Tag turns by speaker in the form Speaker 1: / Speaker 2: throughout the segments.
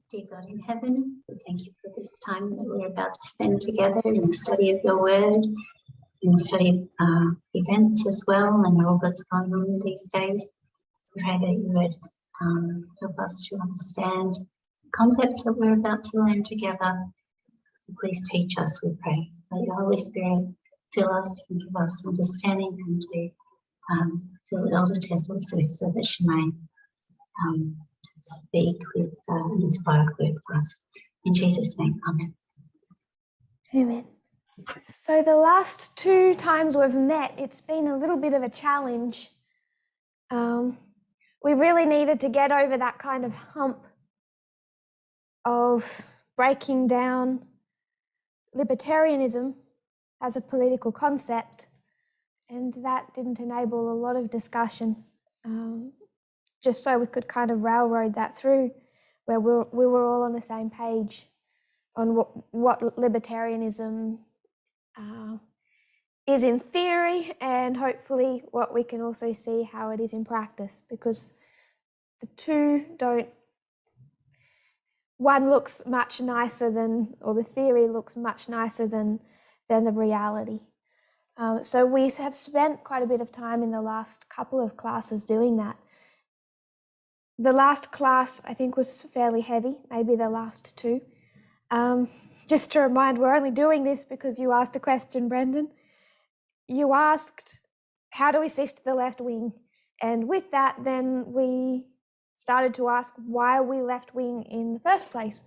Speaker 1: Dear God in heaven, we thank you for this time that we're about to spend together in the study of your word, in the study of events as well, and all that's going on these days. We pray that you would help us to understand the concepts that we're about to learn together. Please teach us, we pray. Let your Holy Spirit fill us and give us understanding, and to fill Elder Tess also, so that she may speak with an inspired word for us. In Jesus' name, amen.
Speaker 2: Amen. So the last 2 times we've met, it's been a little bit of a challenge. We really needed to get over that kind of hump of breaking down libertarianism as a political concept, and that didn't enable a lot of discussion, just so we could kind of railroad that through, where we were all on the same page on what libertarianism is in theory, and hopefully what we can also see how it is in practice, because the two don't, one looks much nicer than, or the theory looks much nicer than the reality. So we have spent quite a bit of time in the last couple of classes doing that. The last class I think was fairly heavy, maybe the last 2. Just to remind, we're only doing this because you asked a question, Brendan. You asked, how do we sift the left wing? And with that, then we started to ask, why are we left wing in the first place?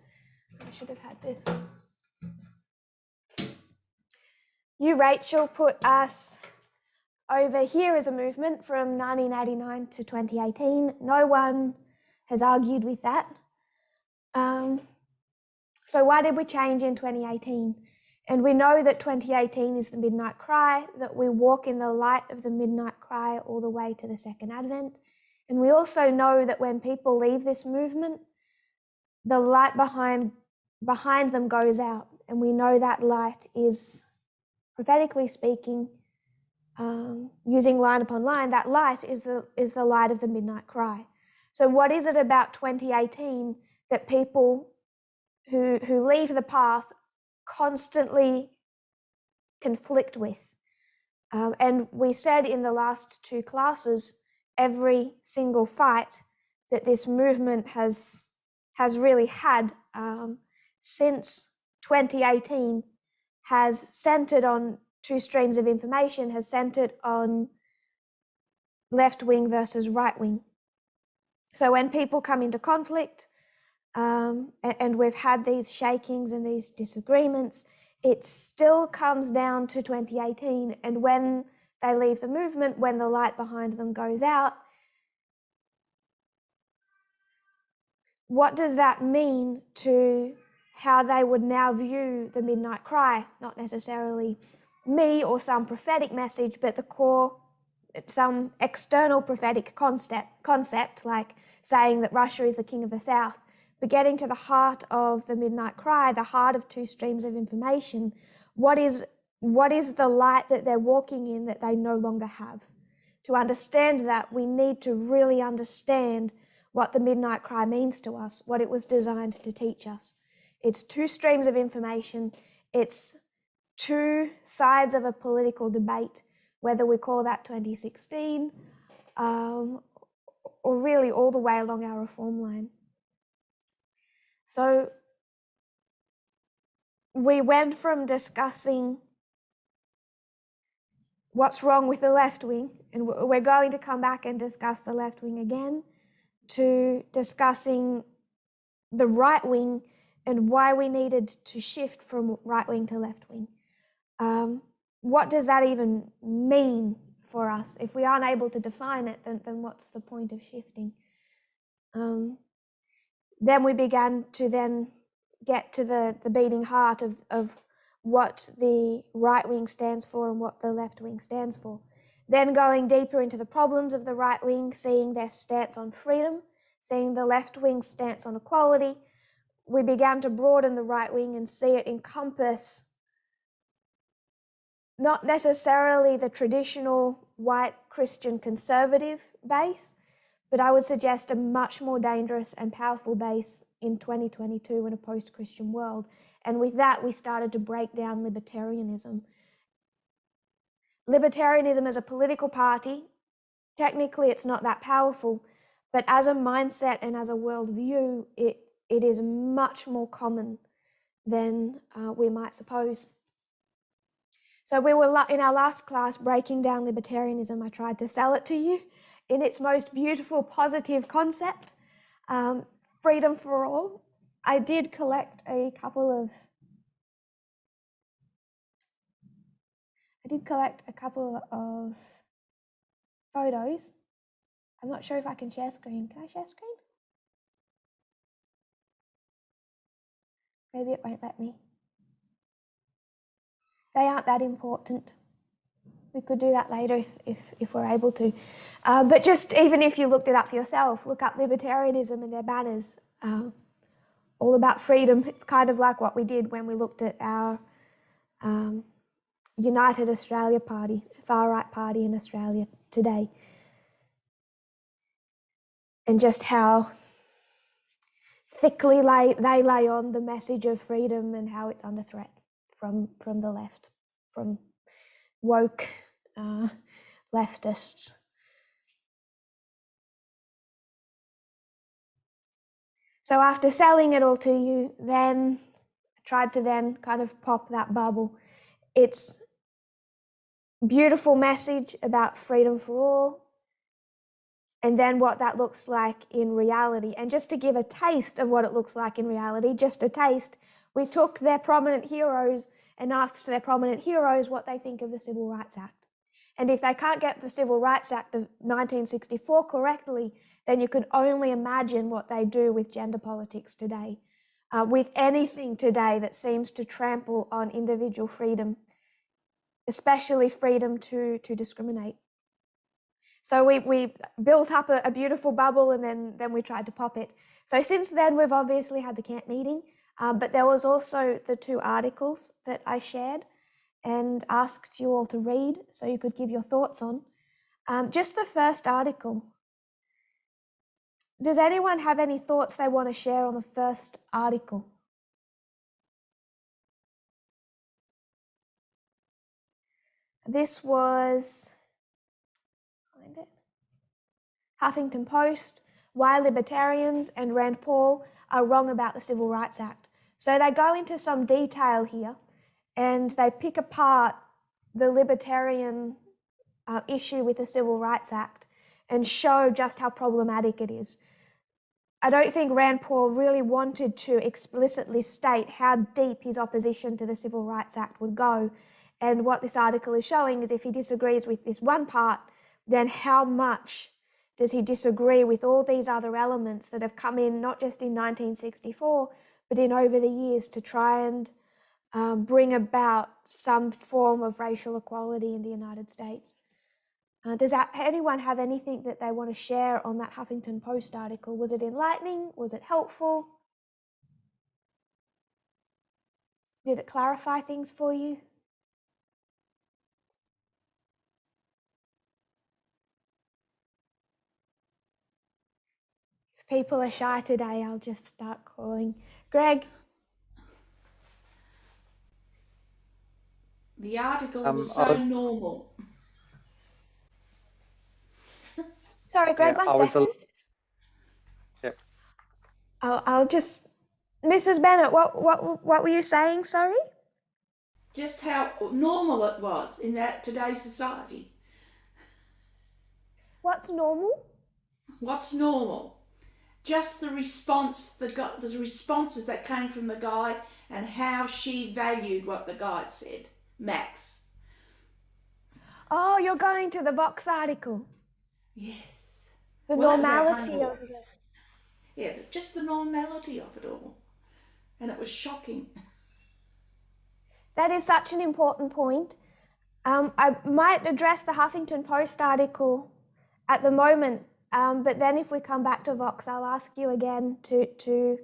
Speaker 2: I should have had this. You, Rachel, put us over here as a movement from 1989 to 2018. No one has argued with that. So why did we change in 2018? And we know that 2018 is the midnight cry, that we walk in the light of the midnight cry all the way to the second advent. And we also know that when people leave this movement, the light behind them goes out. And we know that light is, prophetically speaking, using line upon line, that light is the light of the midnight cry. So what is it about 2018 that people who leave the path constantly conflict with? And we said in the last 2 classes, every single fight that this movement has really had since 2018 has centered on 2 streams of information, has centered on left wing versus right wing. So when people come into conflict, and we've had these shakings and these disagreements, it still comes down to 2018. And when they leave the movement, when the light behind them goes out, what does that mean to how they would now view the midnight cry? Not necessarily me or some prophetic message, but the core, some external prophetic concept like saying that Russia is the king of the South. But getting to the heart of the midnight cry, the heart of 2 streams of information, what is the light that they're walking in that they no longer have? To understand that, we need to really understand what the midnight cry means to us, what it was designed to teach us. It's 2 streams of information. It's 2 sides of a political debate, whether we call that 2016 or really all the way along our reform line. So we went from discussing what's wrong with the left wing, and we're going to come back and discuss the left wing again, to discussing the right wing and why we needed to shift from right wing to left wing. What does that even mean for us? If we aren't able to define it, then what's the point of shifting? Then we began to then get to the beating heart of what the right wing stands for and what the left wing stands for. Then going deeper into the problems of the right wing, seeing their stance on freedom, seeing the left wing's stance on equality, we began to broaden the right wing and see it encompass not necessarily the traditional white Christian conservative base, but I would suggest a much more dangerous and powerful base in 2022 in a post-Christian world. And with that, we started to break down libertarianism. Libertarianism as a political party, technically it's not that powerful, but as a mindset and as a worldview, it is much more common than we might suppose. So we were in our last class breaking down libertarianism. I tried to sell it to you in its most beautiful, positive concept, freedom for all. I did collect a couple of photos. I'm not sure if I can share screen. Can I share screen? Maybe it won't let me. They aren't that important. We could do that later if we're able to. But just even if you looked it up for yourself, look up libertarianism and their banners. All about freedom. It's kind of like what we did when we looked at our United Australia Party, far-right party in Australia today. And just how thickly they lay on the message of freedom and how it's under threat from the left, from woke leftists. So after selling it all to you, then I tried to then kind of pop that bubble. It's beautiful message about freedom for all, and then what that looks like in reality. And just to give a taste of what it looks like in reality, just a taste, we took their prominent heroes and asked their prominent heroes what they think of the Civil Rights Act. And if they can't get the Civil Rights Act of 1964 correctly, then you could only imagine what they do with gender politics today, with anything today that seems to trample on individual freedom, especially freedom to discriminate. So we built up a beautiful bubble, and then we tried to pop it. So since then, we've obviously had the camp meeting, but there was also the 2 articles that I shared and asked you all to read so you could give your thoughts on. Just the first article. Does anyone have any thoughts they want to share on the first article? This was, find it, Huffington Post, Why Libertarians and Rand Paul Are Wrong About the Civil Rights Act. So they go into some detail here and they pick apart the libertarian issue with the Civil Rights Act and show just how problematic it is. I don't think Rand Paul really wanted to explicitly state how deep his opposition to the Civil Rights Act would go. And what this article is showing is if he disagrees with this one part, then how much does he disagree with all these other elements that have come in, not just in 1964, but in over the years to try and bring about some form of racial equality in the United States. Does anyone have anything that they want to share on that Huffington Post article? Was it enlightening? Was it helpful? Did it clarify things for you? If people are shy today, I'll just start calling. Greg?
Speaker 3: The article was so normal.
Speaker 2: Sorry, Greg,
Speaker 4: Yeah,
Speaker 2: 1 second.
Speaker 4: Yeah.
Speaker 2: I'll just, Mrs. Bennett, what were you saying, sorry?
Speaker 3: Just how normal it was in today's society.
Speaker 2: What's normal?
Speaker 3: What's normal? Just the response, the responses that came from the guy and how she valued what the guy said, Max.
Speaker 2: Oh, you're going to the Vox article.
Speaker 3: Yes.
Speaker 2: The
Speaker 3: Well,
Speaker 2: normality of it.
Speaker 3: Yeah, just the normality of it all. And it was shocking.
Speaker 2: That is such an important point. I might address the Huffington Post article at the moment, but then if we come back to Vox, I'll ask you again to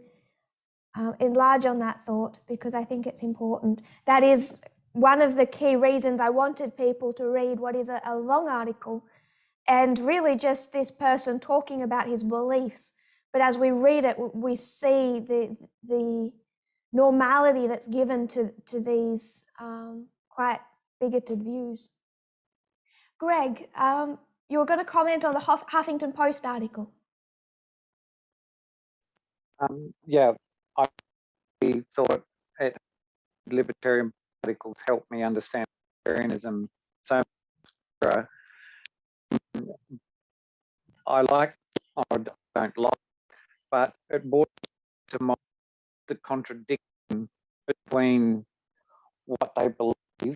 Speaker 2: enlarge on that thought, because I think it's important. That is one of the key reasons I wanted people to read what is a long article and really just this person talking about his beliefs. But as we read it, we see the normality that's given to these quite bigoted views. Greg, you were going to comment on the Huffington Post article.
Speaker 4: Yeah, I thought libertarian articles helped me understand libertarianism so much. I like, or don't like, but it brought to mind the contradiction between what they believe.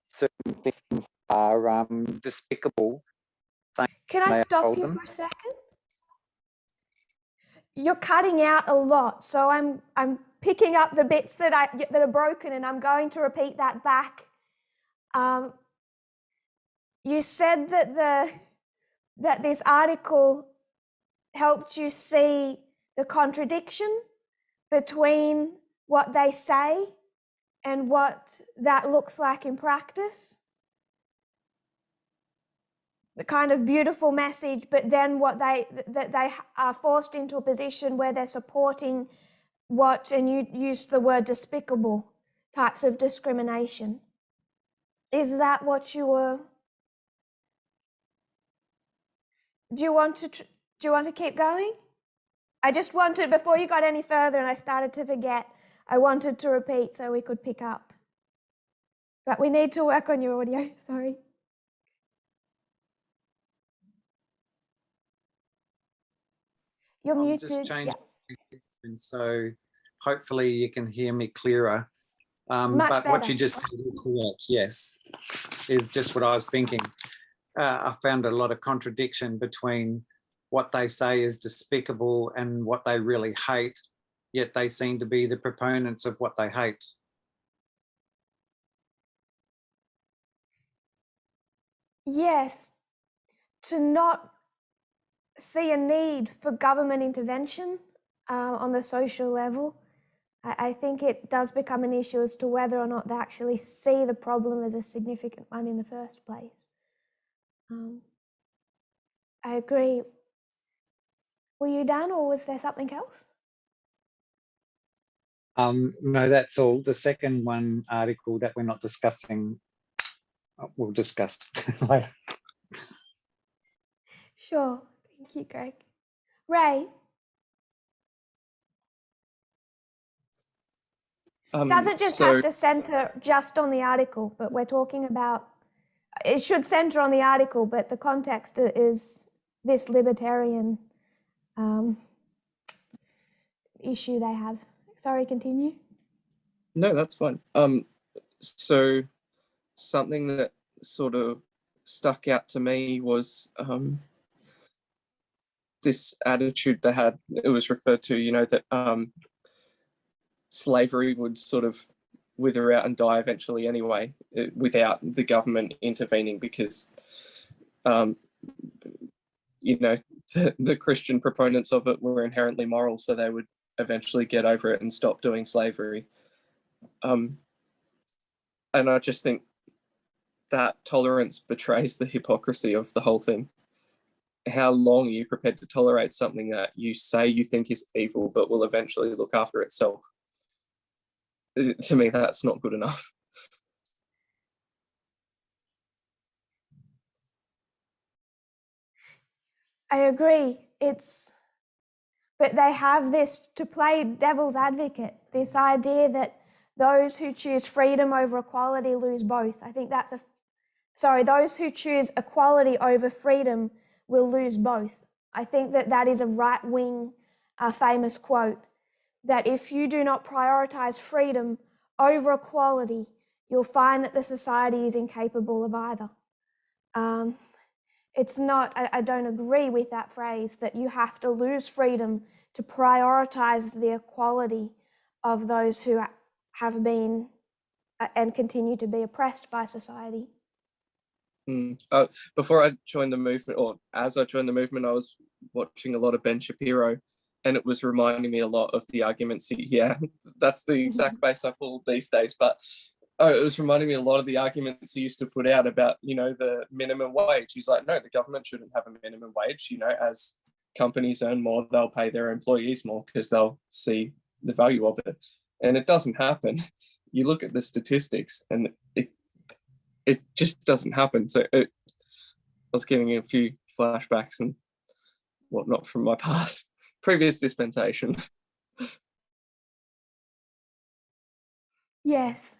Speaker 4: Certain things are despicable.
Speaker 2: Can I stop you for a second? You're cutting out a lot, so I'm picking up the bits that are broken, and I'm going to repeat that back. You said that this article helped you see the contradiction between what they say and what that looks like in practice. The kind of beautiful message, but then that they are forced into a position where they're supporting what, and you used the word despicable, types of discrimination. Is that what you were? Do you want to keep going? I just wanted, before you got any further and I started to forget, I wanted to repeat so we could pick up. But we need to work on your audio, sorry. You're muted.
Speaker 5: Just changed, and so hopefully you can hear me clearer. But
Speaker 2: better.
Speaker 5: What you just said is correct, yes, is just what I was thinking. I found a lot of contradiction between what they say is despicable and what they really hate, yet they seem to be the proponents of what they hate.
Speaker 2: Yes, to not see a need for government intervention on the social level. I think it does become an issue as to whether or not they actually see the problem as a significant one in the first place. I agree. Were you done, or was there something else?
Speaker 5: No, that's all. The second one article that we're not discussing, we'll discuss later.
Speaker 2: Sure. Thank you, Greg. Ray? Doesn't just have to centre just on the article, but we're talking about, it should centre on the article, but the context is this libertarian issue they have. Sorry, continue.
Speaker 6: No, that's fine. So something that sort of stuck out to me was this attitude they had. It was referred to, you know, that slavery would sort of wither out and die eventually anyway, without the government intervening, because you know, the Christian proponents of it were inherently moral, so they would eventually get over it and stop doing slavery. And I just think that tolerance betrays the hypocrisy of the whole thing. How long are you prepared to tolerate something that you say you think is evil but will eventually look after itself? To me, that's not good enough.
Speaker 2: I agree. But they have this, to play devil's advocate, this idea that those who choose freedom over equality lose both. I think that's those who choose equality over freedom will lose both. I think that is a right-wing famous quote, that if you do not prioritize freedom over equality, you'll find that the society is incapable of either. It's not, I don't agree with that phrase, that you have to lose freedom to prioritize the equality of those who have been and continue to be oppressed by society.
Speaker 6: Before I joined the movement, or as I joined the movement, I was watching a lot of Ben Shapiro, and it was reminding me a lot of the arguments. Yeah, that's the exact base I pull these days. But Oh, it was reminding me a lot of the arguments he used to put out about, the minimum wage. He's like, no, the government shouldn't have a minimum wage. As companies earn more, they'll pay their employees more because they'll see the value of it. And it doesn't happen. You look at the statistics and it just doesn't happen. So I was getting a few flashbacks and whatnot from my past, previous dispensation.
Speaker 2: Yes.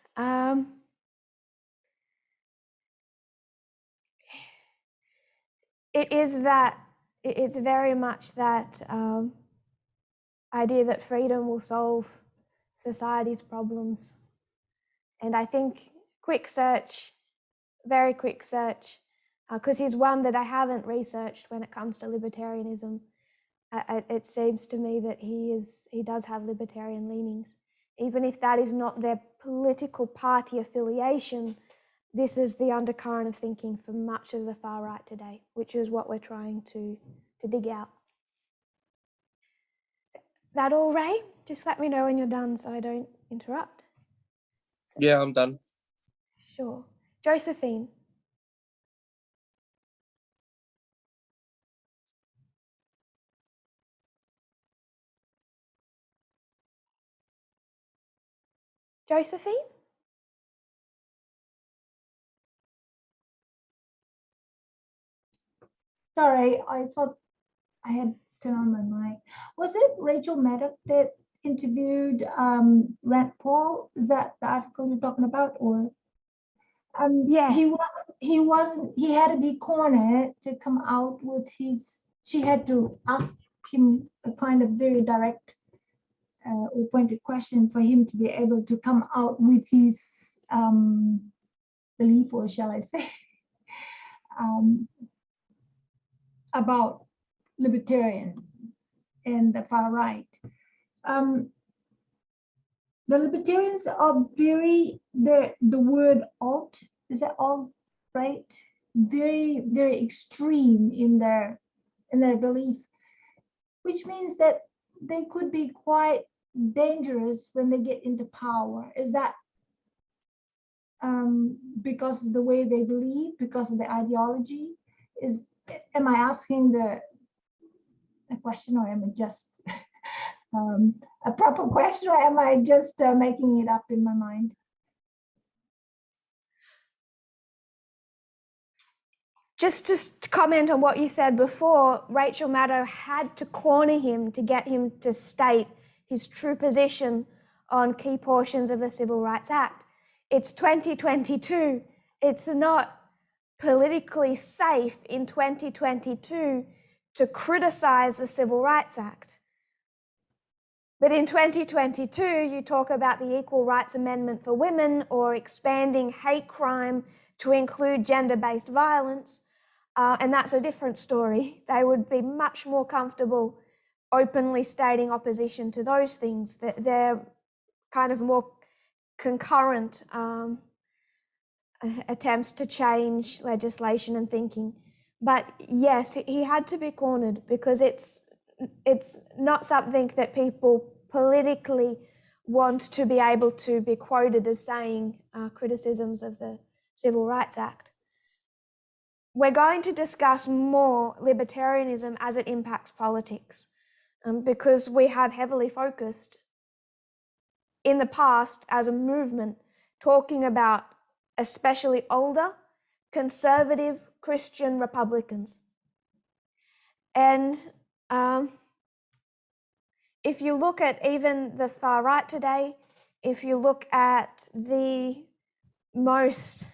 Speaker 2: It's very much that idea that freedom will solve society's problems. And I think very quick search, because he's one that I haven't researched when it comes to libertarianism. It seems to me that he does have libertarian leanings. Even if that is not their political party affiliation, this is the undercurrent of thinking for much of the far right today, which is what we're trying to dig out. That all, Ray? Just let me know when you're done so I don't interrupt.
Speaker 6: Yeah, I'm done.
Speaker 2: Sure. Josephine. Josephine?
Speaker 7: Sorry, I thought I had turned on my mic. Was it Rachel Maddow that interviewed Rand Paul? Is that the article you're talking about, or?
Speaker 2: Yeah.
Speaker 7: He had to be cornered to come out with his. She had to ask him a kind of very direct or pointed question for him to be able to come out with his belief, or shall I say, about libertarian and the far right. The libertarians are very, the word alt, is that alt, right? Very, very extreme in their belief, which means that they could be quite dangerous when they get into power. Is that because of the way they believe, because of the ideology? Am I asking a question, or am I just a proper question, or am I just making it up in my mind?
Speaker 2: Just to comment on what you said before, Rachel Maddow had to corner him to get him to state his true position on key portions of the Civil Rights Act. It's 2022. It's not politically safe in 2022 to criticize the Civil Rights Act. But in 2022, you talk about the Equal Rights Amendment for women or expanding hate crime to include gender-based violence, and that's a different story. They would be much more comfortable openly stating opposition to those things. They're kind of more concurrent attempts to change legislation and thinking. But yes, he had to be cornered because it's not something that people politically want to be able to be quoted as saying criticisms of the Civil Rights Act. We're going to discuss more libertarianism as it impacts politics because we have heavily focused in the past as a movement talking about especially older, conservative Christian Republicans. And if you look at even the far right today, if you look at the most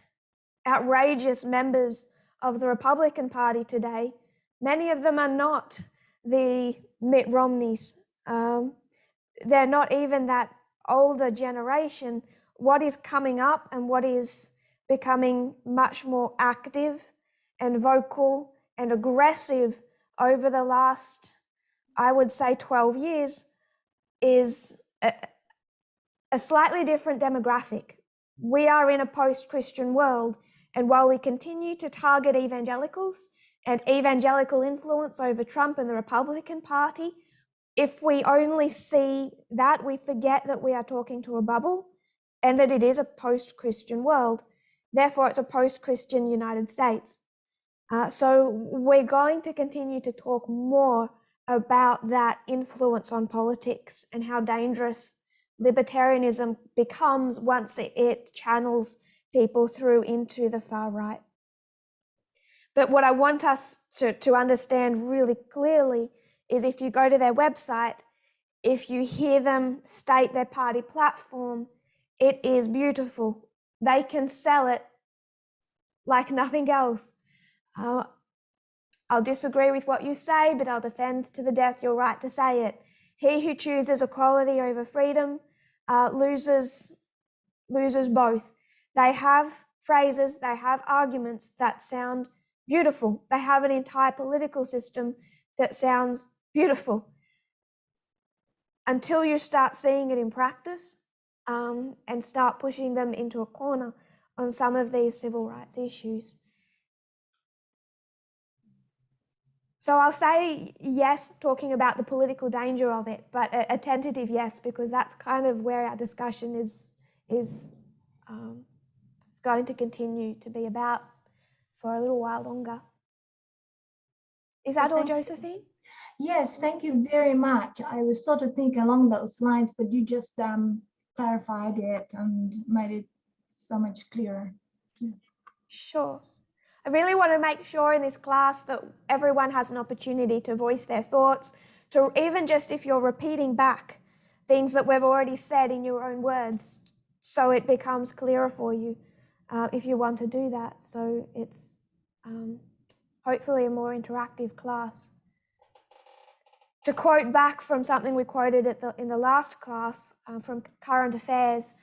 Speaker 2: outrageous members of the Republican Party today, many of them are not the Mitt Romneys. They're not even that older generation. What is coming up and what is becoming much more active and vocal and aggressive over the last, I would say, 12 years is a slightly different demographic. We are in a post-Christian world, and while we continue to target evangelicals and evangelical influence over Trump and the Republican Party, if we only see that, we forget that we are talking to a bubble and that it is a post-Christian world. Therefore, it's a post-Christian United States. So we're going to continue to talk more about that influence on politics and how dangerous libertarianism becomes once it channels people through into the far right. But what I want us to understand really clearly is if you go to their website, if you hear them state their party platform, it is beautiful. They can sell it like nothing else. I'll disagree with what you say, but I'll defend to the death your right to say it. He who chooses equality over freedom loses both. They have phrases, they have arguments that sound beautiful. They have an entire political system that sounds beautiful. Until you start seeing it in practice and start pushing them into a corner on some of these civil rights issues. So I'll say yes, talking about the political danger of it, but a tentative yes, because that's kind of where our discussion is going to continue to be about for a little while longer. Is that all, Josephine?
Speaker 7: Yes, thank you very much. I was sort of thinking along those lines, but you just clarified it and made it so much clearer.
Speaker 2: Sure. I really want to make sure in this class that everyone has an opportunity to voice their thoughts, to even just if you're repeating back things that we've already said in your own words, so it becomes clearer for you if you want to do that. So it's hopefully a more interactive class. To quote back from something we quoted in the last class from Current Affairs,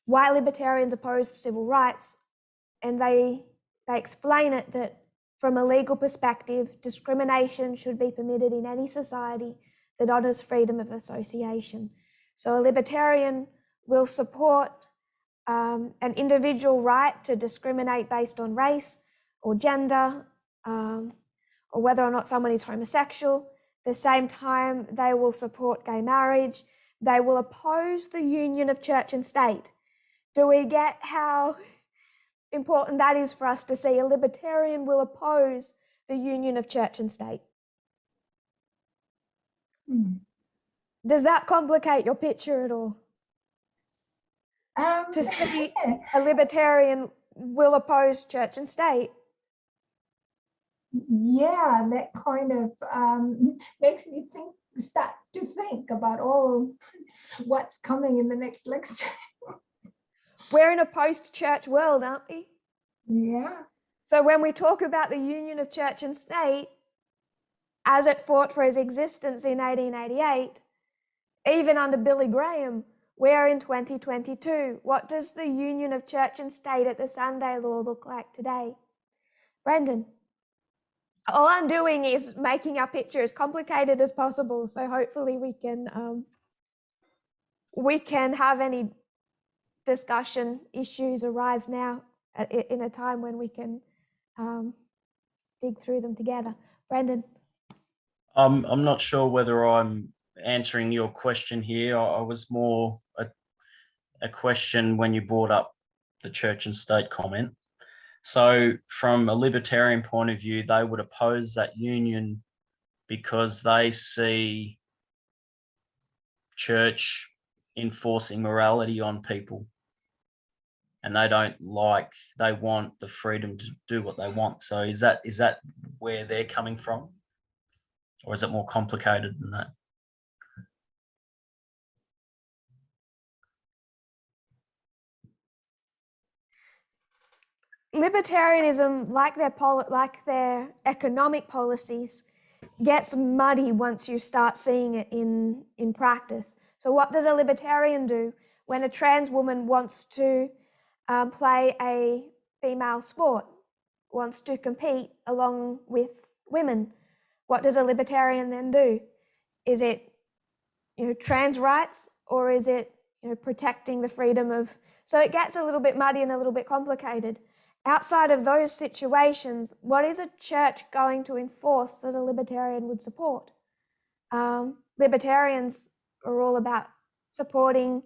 Speaker 2: why libertarians oppose civil rights, and they explain it that from a legal perspective, discrimination should be permitted in any society that honours freedom of association. So a libertarian will support an individual right to discriminate based on race or gender or whether or not someone is homosexual. At the same time, they will support gay marriage. They will oppose the union of church and state. Do we get how important that is for us to see? A libertarian will oppose the union of church and state. Does that complicate your picture at all? To see a libertarian will oppose church and state?
Speaker 7: Yeah, that kind of makes me start to think about all what's coming in the next lecture.
Speaker 2: We're in a post-church world, aren't we?
Speaker 7: Yeah.
Speaker 2: So when we talk about the union of church and state, as it fought for its existence in 1888, even under Billy Graham, we're in 2022. What does the union of church and state at the Sunday law look like today? Brendan? All I'm doing is making our picture as complicated as possible, so hopefully we can have any discussion issues arise now in a time when we can dig through them together. Brendan?
Speaker 8: I'm not sure whether I'm answering your question here. I was more a question when you brought up the church and state comment. So from a libertarian point of view, they would oppose that union because they see church enforcing morality on people. And they want the freedom to do what they want. So is that where they're coming from? Or is it more complicated than that?
Speaker 2: Libertarianism, like their economic policies, gets muddy once you start seeing it in practice. So what does a libertarian do when a trans woman wants to play a female sport, wants to compete along with women? What does a libertarian then do? Is it trans rights, or is it protecting the freedom of... So it gets a little bit muddy and a little bit complicated. Outside of those situations, what is a church going to enforce that a libertarian would support? Libertarians are all about supporting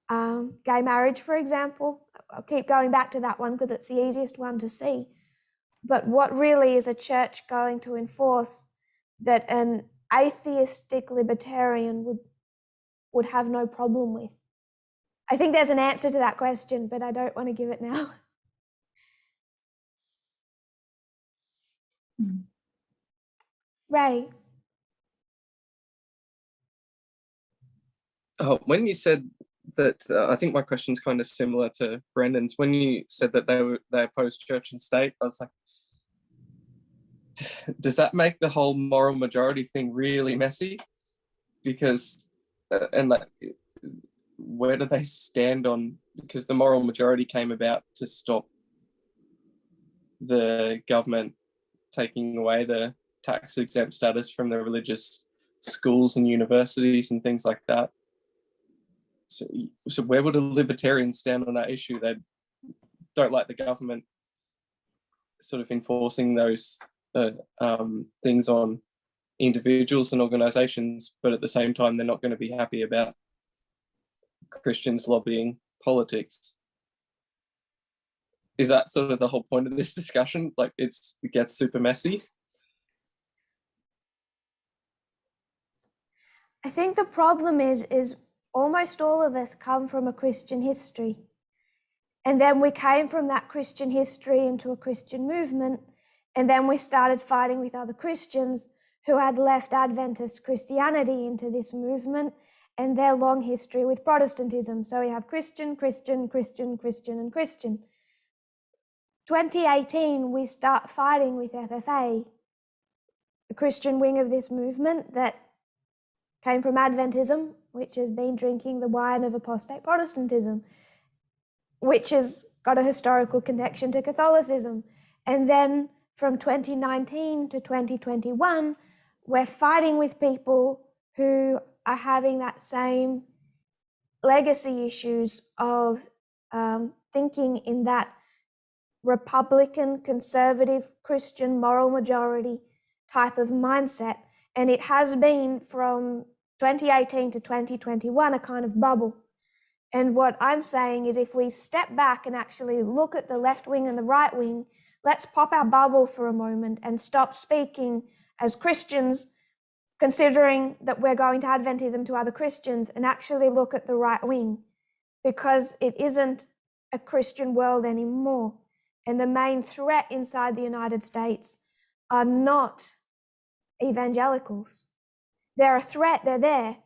Speaker 2: gay marriage, for example. I'll keep going back to that one because it's the easiest one to see. But what really is a church going to enforce that an atheistic libertarian would have no problem with? I think there's an answer to that question, but I don't want to give it now. Ray.
Speaker 6: Oh, when you said that, I think my question's kind of similar to Brendan's. When you said that they oppose church and state, I was like, does that make the whole moral majority thing really messy? Because, and like, where do they stand on? Because the moral majority came about to stop the government taking away the tax exempt status from the religious schools and universities and things like that. So where would a libertarian stand on that issue? They don't like the government sort of enforcing those things on individuals and organizations, but at the same time, they're not going to be happy about Christians lobbying politics. Is that sort of the whole point of this discussion? Like it gets super messy.
Speaker 2: I think the problem is almost all of us come from a Christian history. And then we came from that Christian history into a Christian movement. And then we started fighting with other Christians who had left Adventist Christianity into this movement and their long history with Protestantism. So we have Christian, Christian, Christian, Christian, and Christian. 2018, we start fighting with FFA, the Christian wing of this movement that came from Adventism, which has been drinking the wine of apostate Protestantism, which has got a historical connection to Catholicism. And then from 2019 to 2021, we're fighting with people who are having that same legacy issues of thinking in that Republican, conservative, Christian, moral majority type of mindset. And it has been from 2018 to 2021 a kind of bubble. And what I'm saying is if we step back and actually look at the left wing and the right wing, let's pop our bubble for a moment and stop speaking as Christians, considering that we're going to Adventism to other Christians, and actually look at the right wing, because it isn't a Christian world anymore. And the main threat inside the United States are not evangelicals. They're a threat, they're there.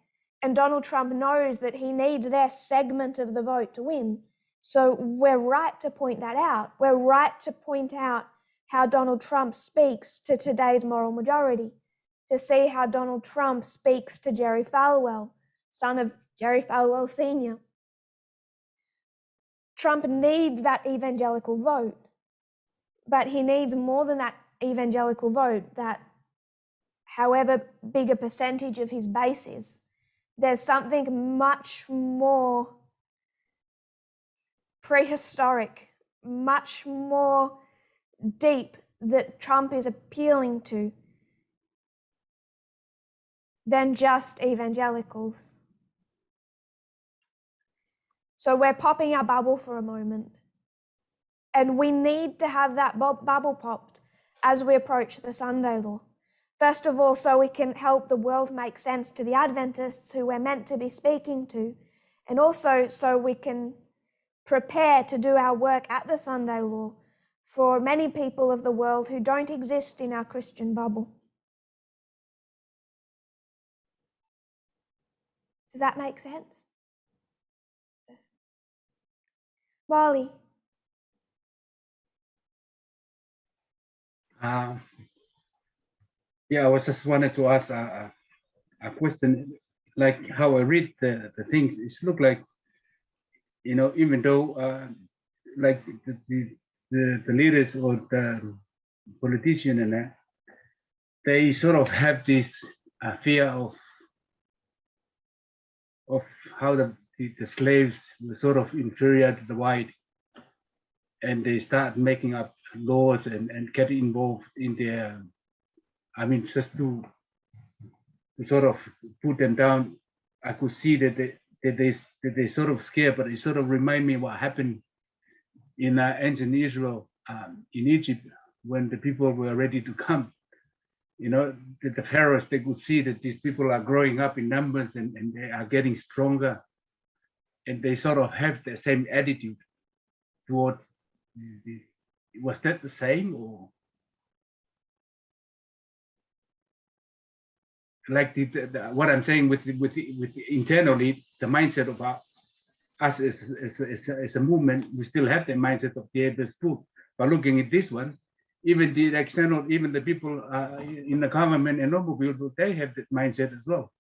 Speaker 2: And Donald Trump knows that he needs their segment of the vote to win. So we're right to point that out. We're right to point out how Donald Trump speaks to today's moral majority, to see how Donald Trump speaks to Jerry Falwell, son of Jerry Falwell Sr. Trump needs that evangelical vote, but he needs more than that evangelical vote, that however big a percentage of his base is. There's something much more prehistoric, much more deep that Trump is appealing to than just evangelicals. So we're popping our bubble for a moment. And we need to have that bubble popped as we approach the Sunday law. First of all, so we can help the world make sense to the Adventists who we're meant to be speaking to, and also so we can prepare to do our work at the Sunday law for many people of the world who don't exist in our Christian bubble. Does that make sense? Wally?
Speaker 9: Yeah, I was just wanted to ask a question, like how I read the things. It look like, you know, even though like the leaders or the politician and that, they sort of have this fear of how the slaves were sort of inferior to the white, and they start making up laws and get involved in their, I mean, just to sort of put them down. I could see that they they sort of scare, but it sort of remind me what happened in ancient Israel, in Egypt, when the people were ready to come. You know, the pharaohs, they could see that these people are growing up in numbers and they are getting stronger, and they sort of have the same attitude towards was that the same, or like what I'm saying with internally the mindset of us as a movement, we still have the mindset of the Hebrew book. But looking at this one, even the external, even the people in the government and noble people, they have that mindset as well.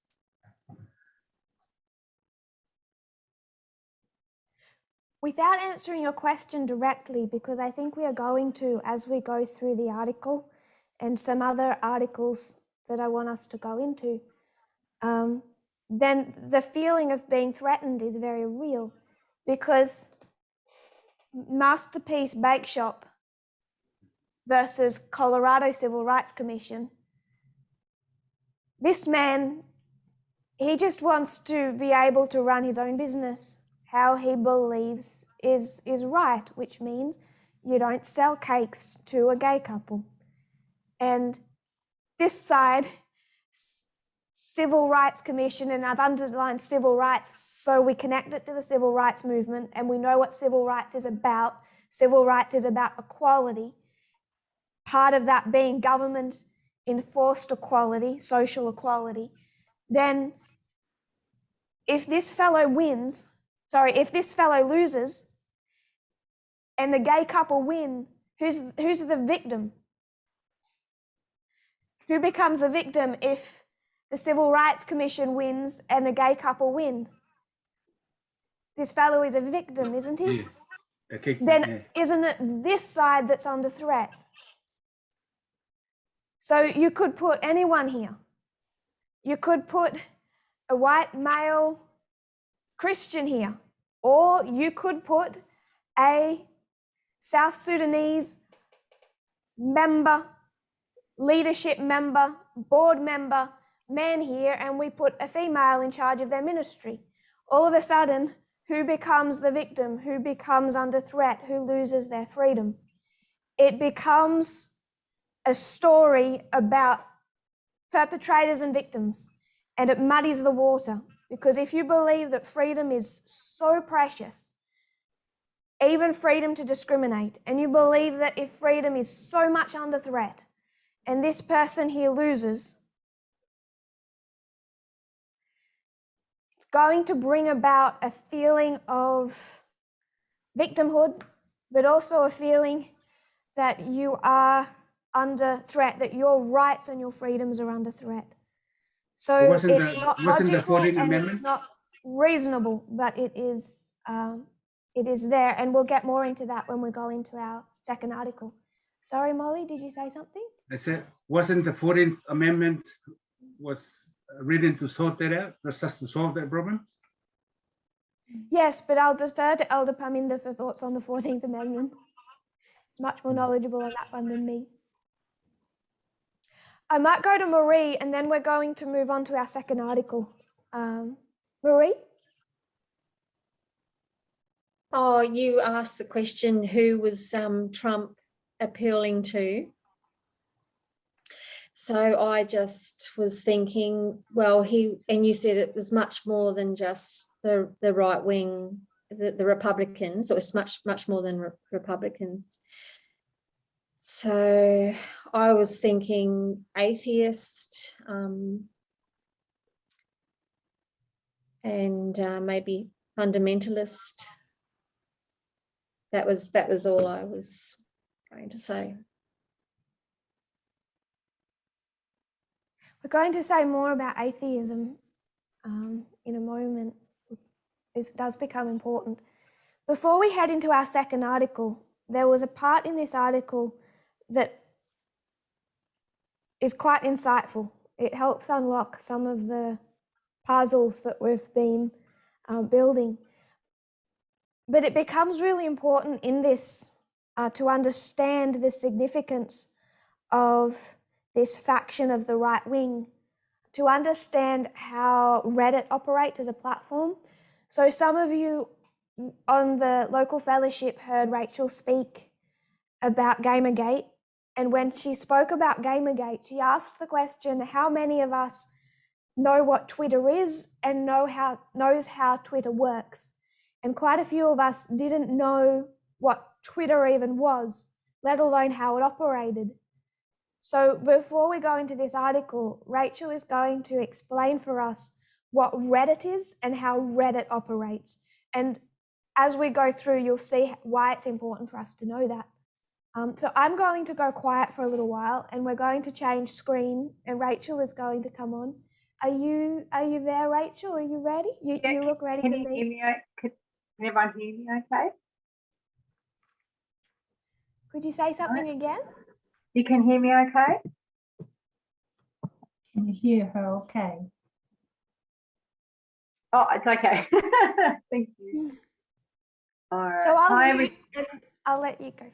Speaker 2: Without answering your question directly, because I think we are going to, as we go through the article and some other articles that I want us to go into, then the feeling of being threatened is very real, because Masterpiece Bake Shop versus Colorado Civil Rights Commission, this man, he just wants to be able to run his own business how he believes is right, which means you don't sell cakes to a gay couple. And this side, Civil Rights Commission, and I've underlined civil rights so we connect it to the civil rights movement and we know what civil rights is about. Civil rights is about equality. Part of that being government enforced equality, social equality. Then if this fellow loses and the gay couple win, who's the victim? Who becomes the victim if the Civil Rights Commission wins and the gay couple win? This fellow is a victim, isn't he?
Speaker 9: Yeah. Okay.
Speaker 2: Then isn't it this side that's under threat? So you could put anyone here. You could put a white male Christian here, or you could put a South Sudanese member, leadership member, board member, man here, and we put a female in charge of their ministry. All of a sudden, who becomes the victim? Who becomes under threat? Who loses their freedom? It becomes a story about perpetrators and victims, and it muddies the water, because if you believe that freedom is so precious, even freedom to discriminate, and you believe that if freedom is so much under threat and this person here loses, it's going to bring about a feeling of victimhood, but also a feeling that you are under threat, that your rights and your freedoms are under threat. So it's not logical and it's not reasonable, but it is there, and we'll get more into that when we go into our second article. Sorry, Molly, did you say something?
Speaker 9: I said, wasn't the 14th Amendment was written to sort that out, just to solve that problem?
Speaker 2: Yes, but I'll defer to Elder Paminda for thoughts on the 14th Amendment. He's much more knowledgeable on that one than me. I might go to Marie, and then we're going to move on to our second article. Marie?
Speaker 10: Oh, you asked the question, who was Trump appealing to? So I just was thinking, well, and you said it was much more than just the right wing, the Republicans. It was much more than Republicans. So I was thinking atheist, and maybe fundamentalist. That was all I was going to say.
Speaker 2: We're going to say more about atheism in a moment. It does become important. Before we head into our second article, there was a part in this article that is quite insightful. It helps unlock some of the puzzles that we've been building. But it becomes really important in this to understand the significance of this faction of the right wing, to understand how Reddit operates as a platform, So some of you on the local fellowship heard Rachel speak about Gamergate. And when she spoke about Gamergate, she asked the question, how many of us know what Twitter is and knows how Twitter works? And quite a few of us didn't know what Twitter even was, let alone how it operated. So before we go into this article, Rachel is going to explain for us what Reddit is and how Reddit operates. And as we go through, you'll see why it's important for us to know that. So I'm going to go quiet for a little while and we're going to change screen and Rachel is going to come on. Are you there, Rachel? Are you ready? You look ready
Speaker 11: Can
Speaker 2: to
Speaker 11: you
Speaker 2: me.
Speaker 11: hear me? Can everyone hear me okay?
Speaker 2: Could you say something again?
Speaker 11: You can hear me okay?
Speaker 7: Can you hear her okay?
Speaker 11: Oh, it's okay. Thank you. All right.
Speaker 2: So I'll
Speaker 11: Hi,
Speaker 2: mute and I'll let you go.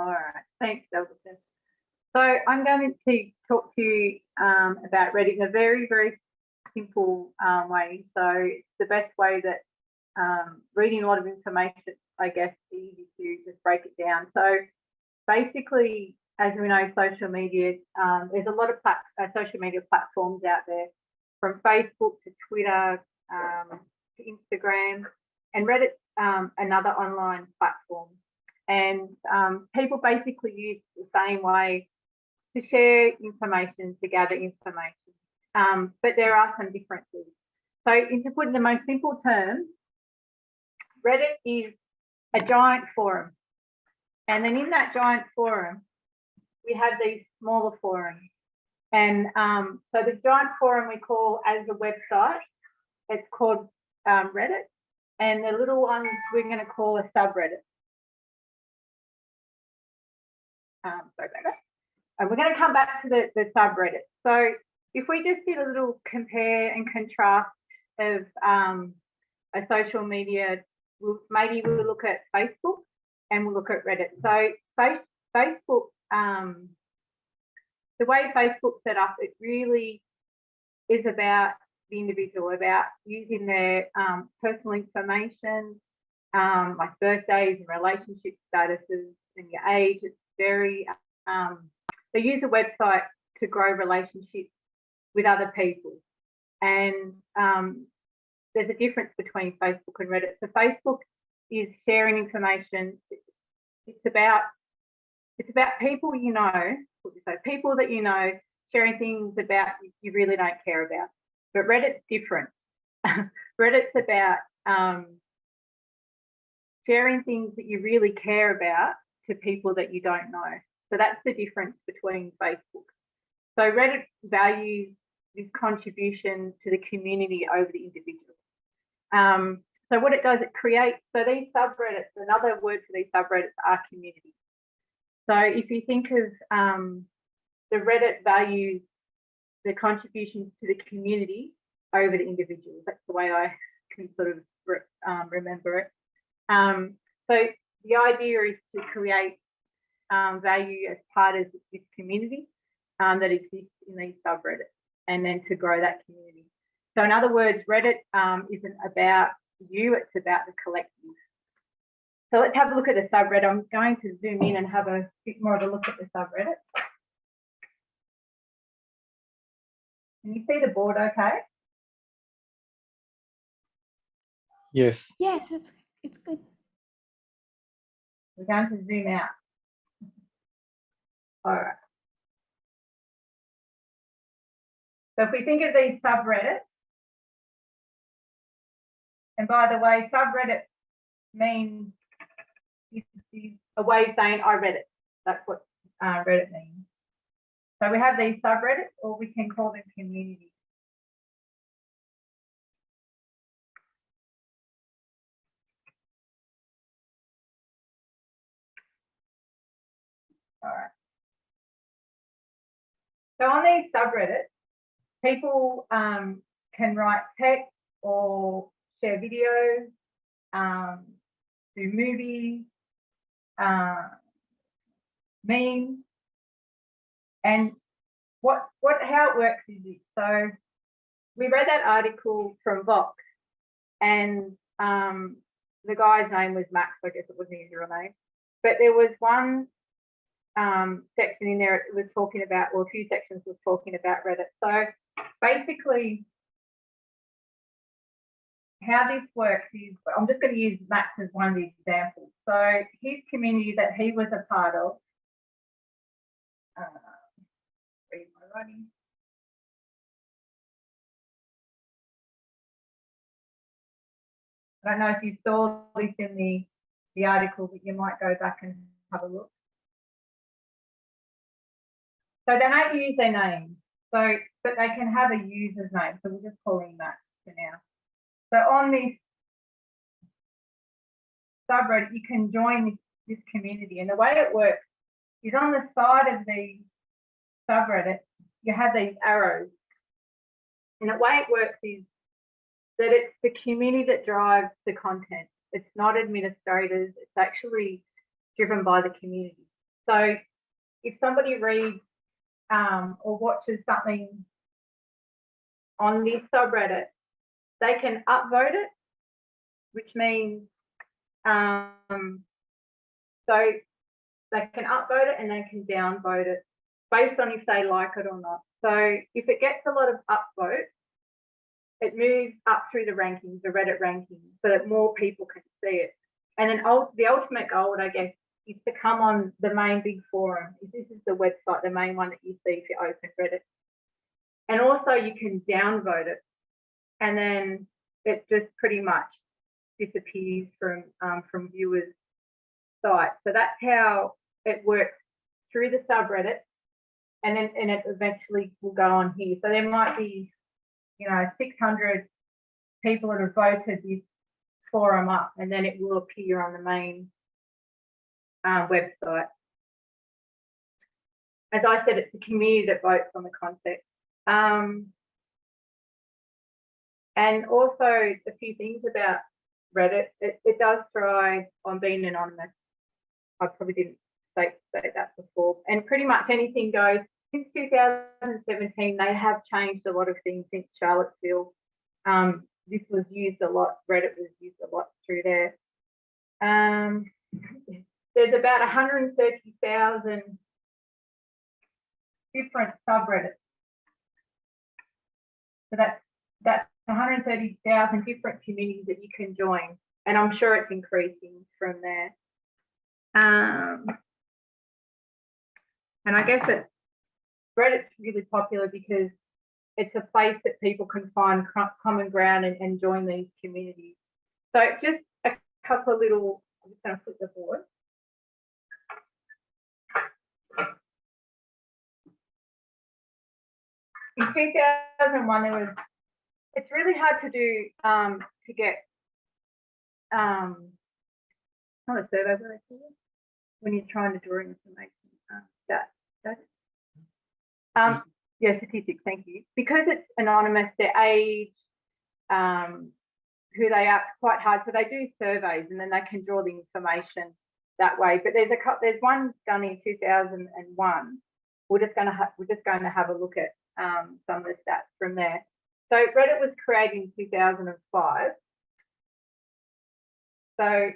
Speaker 11: all right. Thanks, Elvis. So I'm going to talk to you about Reddit in a very, very simple way. So it's the best way that reading a lot of information, I guess, easy to just break it down. So basically, as we know, social media, there's a lot of social media platforms out there, from Facebook to Twitter to Instagram, and Reddit's another online platform. And people basically use the same way to share information, to gather information, but there are some differences. So to put in the most simple terms, Reddit is a giant forum. And then in that giant forum, we have these smaller forums. And so the giant forum we call as a website, it's called Reddit. And the little ones we're going to call a subreddit. Sorry about that. And we're going to come back to the subreddit. So if we just did a little compare and contrast of a social media, maybe we'll look at Facebook and we'll look at Reddit. So Facebook, the way Facebook's set up, it really is about the individual, about using their personal information, like birthdays and relationship statuses and your age. It's very, they use a website to grow relationships with other people. And there's a difference between Facebook and Reddit. So Facebook is sharing information. It's about people you know, so people that you know, sharing things about you really don't care about. But Reddit's different. Reddit's about sharing things that you really care about to people that you don't know. So that's the difference between Facebook. So Reddit values this contribution to the community over the individual. So what it does, it creates, so these subreddits, another word for these subreddits are communities. So if you think of the Reddit values the contributions to the community over the individuals. That's the way I can sort of remember it. So the idea is to create value as part of this community that exists in these subreddits, and then to grow that community. So in other words, Reddit isn't about you, it's about the collective. So let's have a look at the subreddit. I'm going to zoom in and have a bit more of a look at the subreddit. Can you see the board okay?
Speaker 5: Yes.
Speaker 2: Yes, it's good.
Speaker 11: We're going to zoom out. All right. So if we think of these subreddits, and by the way, subreddit means is a way of saying I read it. That's what Reddit means. So we have these subreddits, or we can call them communities. All right. So on these subreddits, people can write text or share videos, do movies, memes, and how it works is this. So we read that article from Vox, and the guy's name was Max. I guess it wasn't his real name, but there was one section in there. It was talking about, or a few sections was talking about Reddit. So basically, how this works is, I'm just going to use Max as one of the examples. So his community that he was a part of, read my writing. I don't know if you saw this in the article, but you might go back and have a look. So they don't use their name, but they can have a user's name. So we'll just call him Max for now. So on this subreddit, you can join this community, and the way it works is on the side of the subreddit, you have these arrows, and the way it works is that it's the community that drives the content. It's not administrators, it's actually driven by the community. So if somebody reads or watches something on this subreddit, they can upvote it, which means so they can upvote it and they can downvote it based on if they like it or not. So if it gets a lot of upvotes, it moves up through the rankings, the Reddit rankings, so that more people can see it. And then the ultimate goal, I guess, is to come on the main big forum. This is the website, the main one that you see if you open Reddit. And also you can downvote it, and then it just pretty much disappears from viewers' sites. So that's how it works through the subreddit, and it eventually will go on here. So there might be, 600 people that have voted this forum up, and then it will appear on the main website. As I said, it's the community that votes on the content. And also a few things about Reddit, it does thrive on being anonymous. I probably didn't state that before. And pretty much anything goes. Since 2017, they have changed a lot of things since Charlottesville. This was used a lot, Reddit was used a lot through there. There's about 130,000 different subreddits. So that's 130,000 different communities that you can join, and I'm sure it's increasing from there. And I guess Reddit's really popular because it's a place that people can find common ground and join these communities. So just a couple of little, I'm just going to flip the board. In 2001, there was, it's really hard to do, to get, not a survey, what I call it, when you're trying to draw information, yeah, statistics, thank you. Because it's anonymous, their age, who they are, it's quite hard. So they do surveys and then they can draw the information that way. But there's one done in 2001. We're just going to have a look at some of the stats from there. So Reddit was created in 2005. So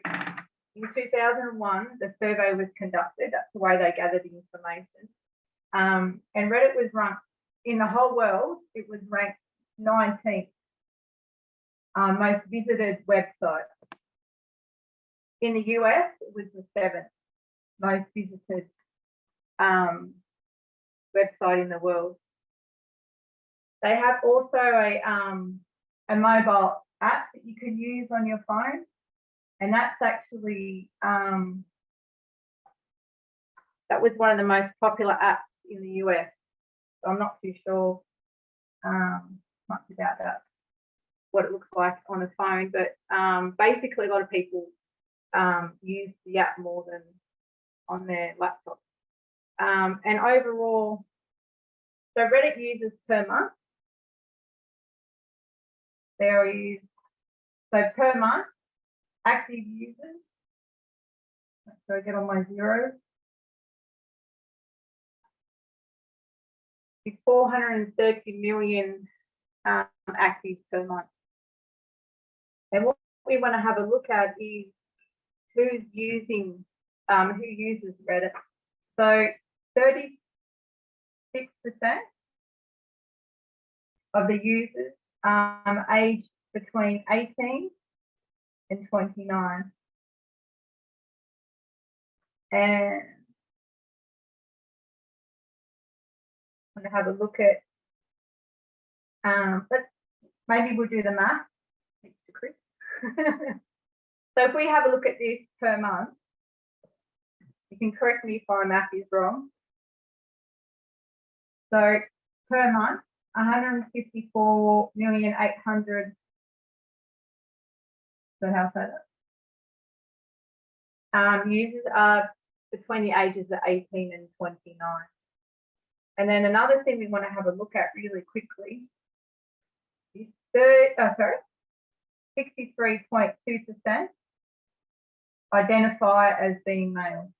Speaker 11: in 2001, the survey was conducted. That's the way they gathered the information. And Reddit was ranked, in the whole world, it was ranked 19th most visited website. In the US, it was the 7th most visited website in the world. They have also a mobile app that you can use on your phone, and that's actually that was one of the most popular apps in the US. So I'm not too sure much about that, what it looks like on a phone, but basically a lot of people use the app more than on their laptop. And overall, so Reddit users per month, there is, so per month, active users, so I get all my zeros, is 430 million active per month. And what we want to have a look at is who's using, who uses Reddit. So 36% of the users aged between 18 and 29. And I'm going to have a look at, maybe we'll do the math. Thanks to Chris. So if we have a look at this per month, you can correct me if my math is wrong. So per month, 154,800,000. So how say that? Users are between the ages of 18 and 29. And then another thing we want to have a look at really quickly is 63.2% identify as being male.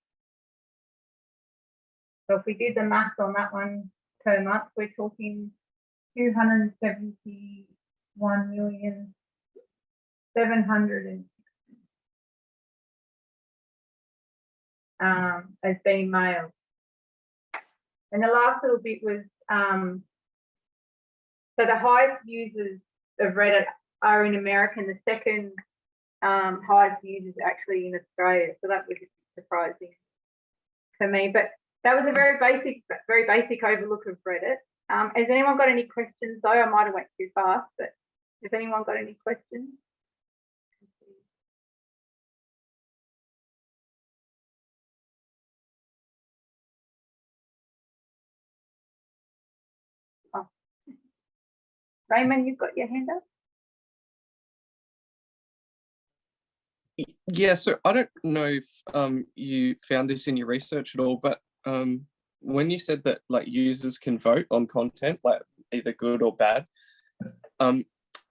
Speaker 11: So if we did the math on that one per month, we're talking 271,760,000 as being male. And the last little bit was, so the highest users of Reddit are in America, and the second highest users actually in Australia. So that was surprising for me. But that was a very basic overlook of Reddit. Has anyone got any questions though? I might have went too fast, but has anyone got any questions? Oh. Raymond, you've got your hand up?
Speaker 6: Yeah, so I don't know if you found this in your research at all, but when you said that like users can vote on content, like either good or bad, I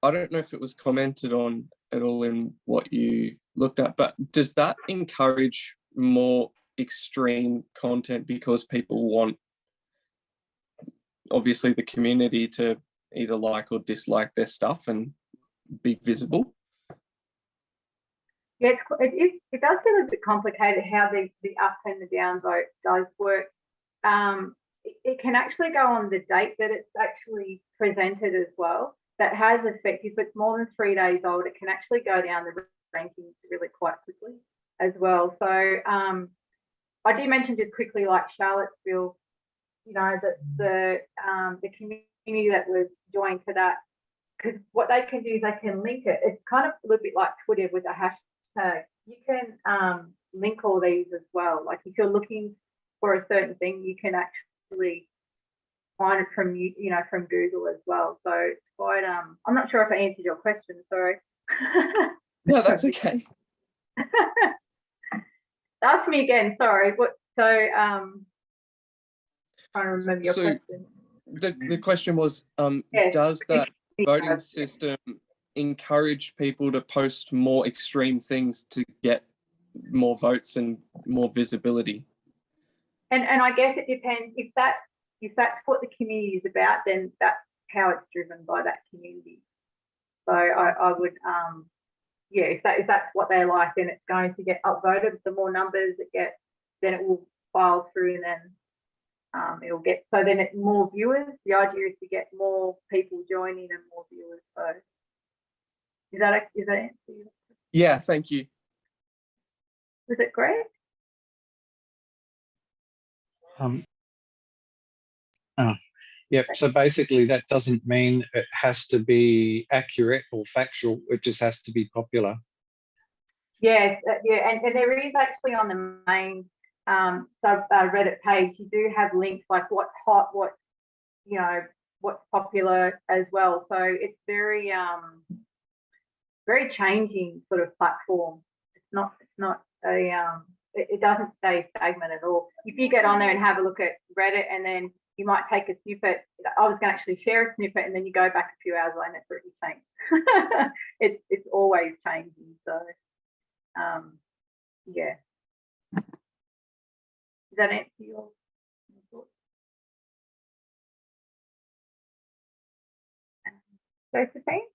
Speaker 6: don't know if it was commented on at all in what you looked at, but does that encourage more extreme content because people want, obviously, the community to either like or dislike their stuff and be visible?
Speaker 11: Yeah, it does get a bit complicated how the up and the down vote does work. It can actually go on the date that it's actually presented as well. That has effect. If it's more than 3 days old, it can actually go down the rankings really quite quickly as well. So I did mention just quickly, like Charlottesville, you know, that the community that was joined to that, because what they can do is they can link it. It's kind of a little bit like Twitter with a hashtag. You can link all these as well. Like if you're looking for a certain thing, you can actually find it from from Google as well. So it's quite I'm not sure if I answered your question, sorry.
Speaker 6: No, that's okay.
Speaker 11: Ask me again, sorry. Trying to remember your question.
Speaker 6: The question was,
Speaker 11: Yes.
Speaker 6: does that voting system encourage people to post more extreme things to get more votes and more visibility? And
Speaker 11: I guess it depends. If that's what the community is about, then that's how it's driven by that community. So I would yeah, if that's what they like, then it's going to get upvoted. The more numbers it gets, then it will file through, and then it'll get, so then it's more viewers. The idea is to get more people joining and more viewers. So is that answer you?
Speaker 6: Yeah, thank you.
Speaker 11: Was it great?
Speaker 4: Yep. So basically, that doesn't mean it has to be accurate or factual. It just has to be popular.
Speaker 11: Yes, yeah, and there is actually on the main Reddit page, you do have links like what's hot, what's popular as well. So it's very very changing sort of platform. It's not a it doesn't stay stagnant at all. If you get on there and have a look at Reddit, and then you might take a snippet. I was going to actually share a snippet, and then you go back a few hours later and it's already changed. it's always changing. So yeah. Does that answer your thoughts? Josephine?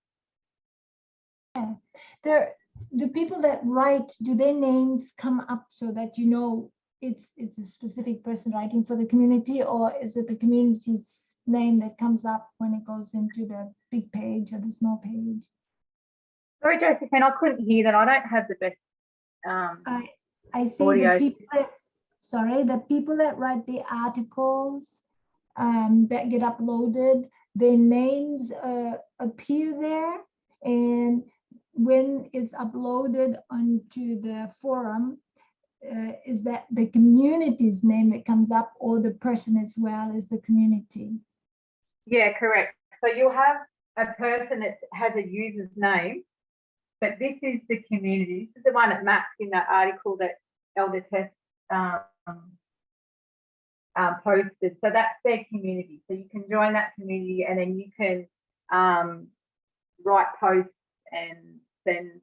Speaker 7: Yeah. the people that write, do their names come up so that you know it's a specific person writing for the community, or is it the community's name that comes up when it goes into the big page or the small page?
Speaker 11: Sorry, Josephine, I couldn't hear that. I don't have the best
Speaker 7: I see
Speaker 11: audio.
Speaker 7: the people the people that write the articles that get uploaded, their names appear there, and when it's uploaded onto the forum, is that the community's name that comes up, or the person as well as the community?
Speaker 11: Yeah, correct. So you'll have a person that has a user's name, but this is the community. This is the one that maps in that article that Elder Tess posted. So that's their community. So you can join that community, and then you can write posts and send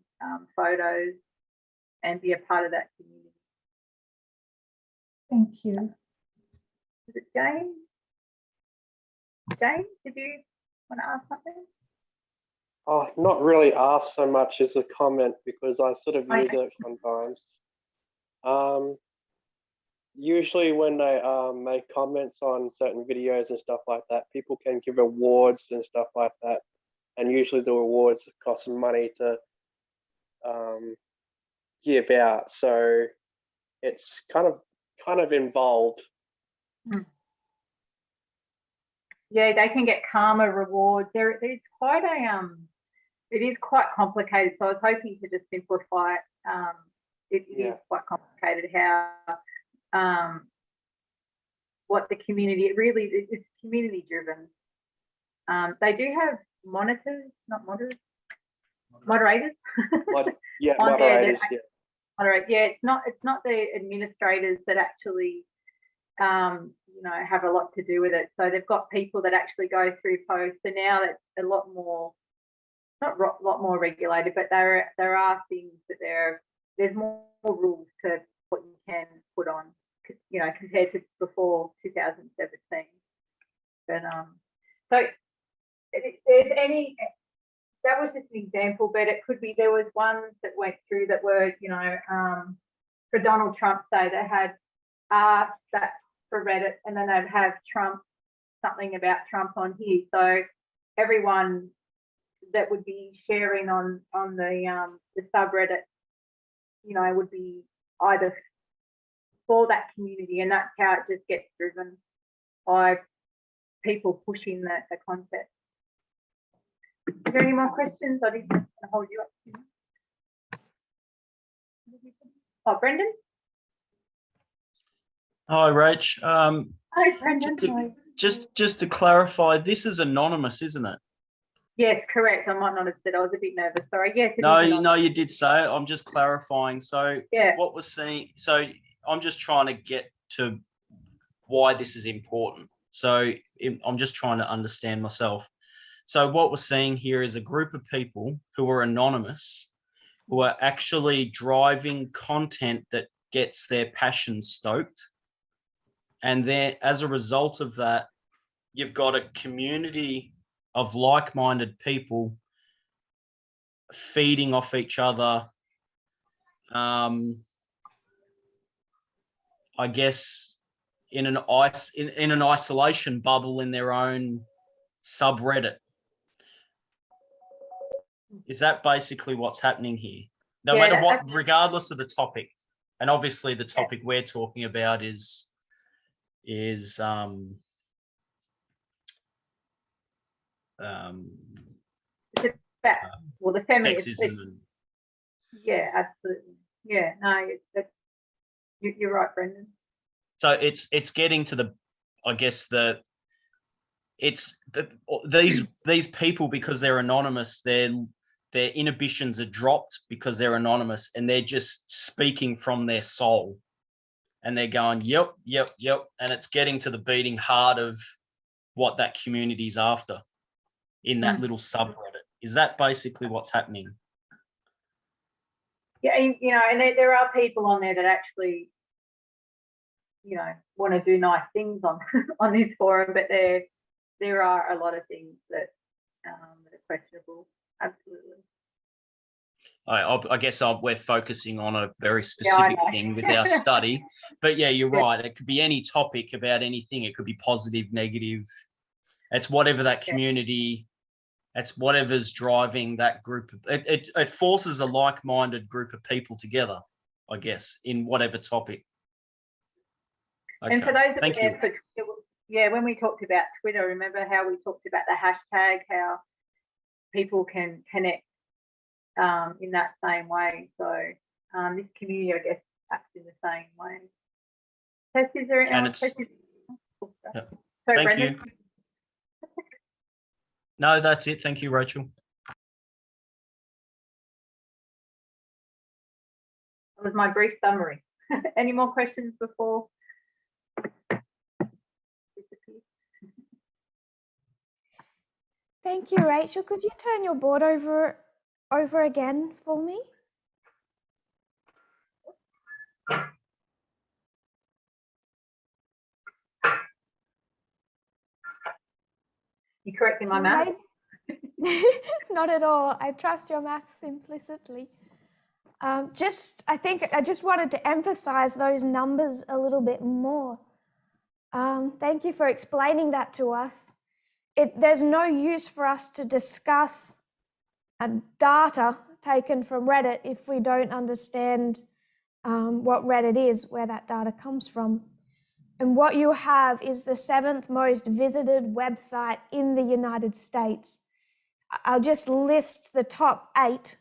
Speaker 11: photos and be a part of that community.
Speaker 7: Thank you.
Speaker 11: Is it James? James, did you want to ask something?
Speaker 12: Oh, not really ask so much as a comment, because I sort of use it sometimes. Usually when they make comments on certain videos and stuff like that, people can give awards and stuff like that. And usually the awards cost some money to give out. So it's kind of involved.
Speaker 11: Yeah, they can get karma rewards. There's quite a it is quite complicated. So I was hoping to just simplify it. It is quite complicated how what the community, it's community driven. They do have moderators.
Speaker 12: Moderators.
Speaker 11: Moderate. Yeah, it's not the administrators that actually have a lot to do with it. So they've got people that actually go through posts, and now it's a lot more, not a lot more regulated, but there are things that there's more rules to what you can put on, compared to before 2017. But so if there's any, that was just an example, but it could be there was ones that went through that were, for Donald Trump Day, they had that for Reddit, and then they'd have something about Trump on here. So everyone that would be sharing on the subreddit, would be either for that community, and that's how it just gets driven by people pushing the concept. Is there any more questions? I didn't want to hold you up. Oh, Brendan?
Speaker 8: Hi, Rach.
Speaker 11: Hi, Brendan.
Speaker 8: Just to clarify, this is anonymous, isn't it?
Speaker 11: Yes, correct. I might not have said. I was a bit nervous. Sorry. Yes.
Speaker 8: No, you did say it. I'm just clarifying. So what we're seeing. So I'm just trying to get to why this is important. So I'm just trying to understand myself. So what we're seeing here is a group of people who are anonymous, who are actually driving content that gets their passion stoked. And then as a result of that, you've got a community of like-minded people feeding off each other. I guess in an isolation bubble in their own subreddit. Is that basically what's happening here? No matter what, regardless of the topic, and obviously the topic we're talking about is
Speaker 11: the feminist.
Speaker 8: Sexism.
Speaker 11: Yeah, absolutely. Yeah, no, you're right, Brendan.
Speaker 8: So it's getting to the, I guess these people, because they're anonymous, their inhibitions are dropped because they're anonymous, and they're just speaking from their soul, and they're going, yep, and it's getting to the beating heart of what that community's after in that little subreddit. Is that basically what's happening?
Speaker 11: Yeah, and there are people on there that actually, want to do nice things on this forum, but there are a lot of things that are questionable. Absolutely.
Speaker 8: I guess we're focusing on a very
Speaker 11: Yeah, I
Speaker 8: specific
Speaker 11: know.
Speaker 8: thing with our study. But yeah, you're
Speaker 11: Yeah.
Speaker 8: right. It could be any topic about anything. It could be positive, negative. It's whatever that
Speaker 11: Yeah.
Speaker 8: community, it's whatever's driving that group. It forces a like-minded group of people together, I guess, in whatever topic.
Speaker 11: And for
Speaker 8: Okay,
Speaker 11: those that were
Speaker 8: thank
Speaker 11: there
Speaker 8: you.
Speaker 11: for, yeah, when we talked about Twitter, remember how we talked about the hashtag, how people can connect in that same way. So this community, I guess, acts in the same way. Tess, is there
Speaker 8: And
Speaker 11: any
Speaker 8: it's,
Speaker 11: questions?
Speaker 8: yeah.
Speaker 11: Sorry,
Speaker 8: Thank
Speaker 11: Brendan.
Speaker 8: you. No, that's it. Thank you, Rachel.
Speaker 11: That was my brief summary. Any more questions before?
Speaker 2: Thank you, Rachel. Could you turn your board over again for me?
Speaker 11: You correcting my math?
Speaker 2: Not at all. I trust your maths implicitly. I just wanted to emphasize those numbers a little bit more. Thank you for explaining that to us. There's no use for us to discuss data taken from Reddit if we don't understand what Reddit is, where that data comes from. And what you have is the 7th most visited website in the United States. I'll just list the top 8: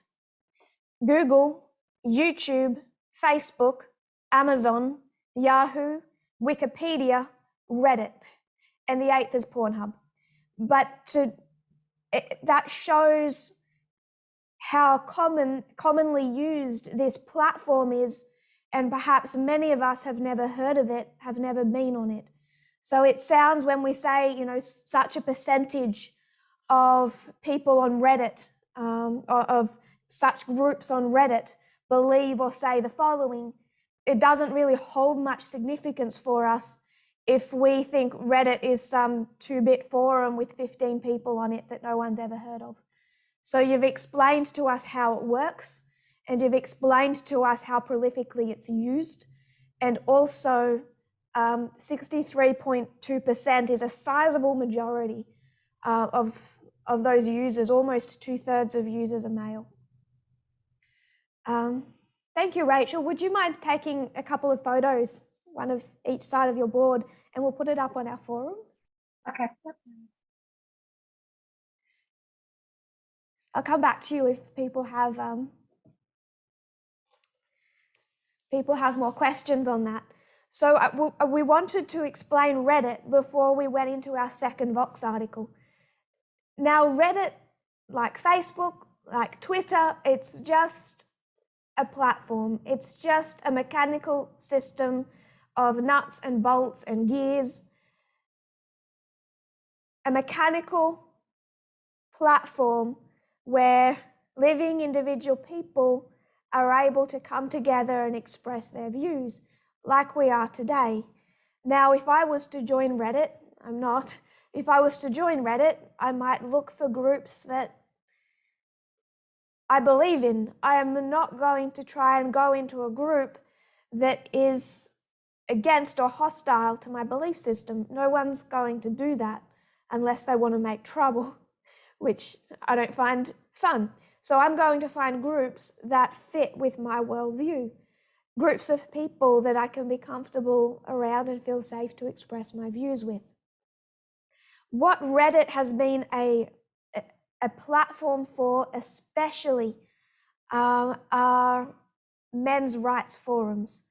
Speaker 2: Google, YouTube, Facebook, Amazon, Yahoo, Wikipedia, Reddit, and the 8th is Pornhub. But that shows how commonly used this platform is, and perhaps many of us have never heard of it, have never been on it. So it sounds, when we say, such a percentage of people on Reddit, of such groups on Reddit believe or say the following, it doesn't really hold much significance for us if we think Reddit is some 2-bit forum with 15 people on it that no one's ever heard of. So you've explained to us how it works, and you've explained to us how prolifically it's used, and also 63.2% is a sizable majority of those users. Almost 2/3 of users are male. Thank you, Rachel. Would you mind taking a couple of photos, one of each side of your board, and we'll put it up on our forum?
Speaker 11: Okay.
Speaker 2: I'll come back to you if people have more questions on that. So we wanted to explain Reddit before we went into our second Vox article. Now, Reddit, like Facebook, like Twitter, it's just a platform. It's just a mechanical system of nuts and bolts and gears. A mechanical platform where living individual people are able to come together and express their views like we are today. Now, if I was to join Reddit, I'm not. If I was to join Reddit, I might look for groups that I believe in. I am not going to try and go into a group that is against or hostile to my belief system. No one's going to do that unless they want to make trouble, which I don't find fun. So I'm going to find groups that fit with my worldview, groups of people that I can be comfortable around and feel safe to express my views with. What Reddit has been a platform for, especially, are men's rights forums.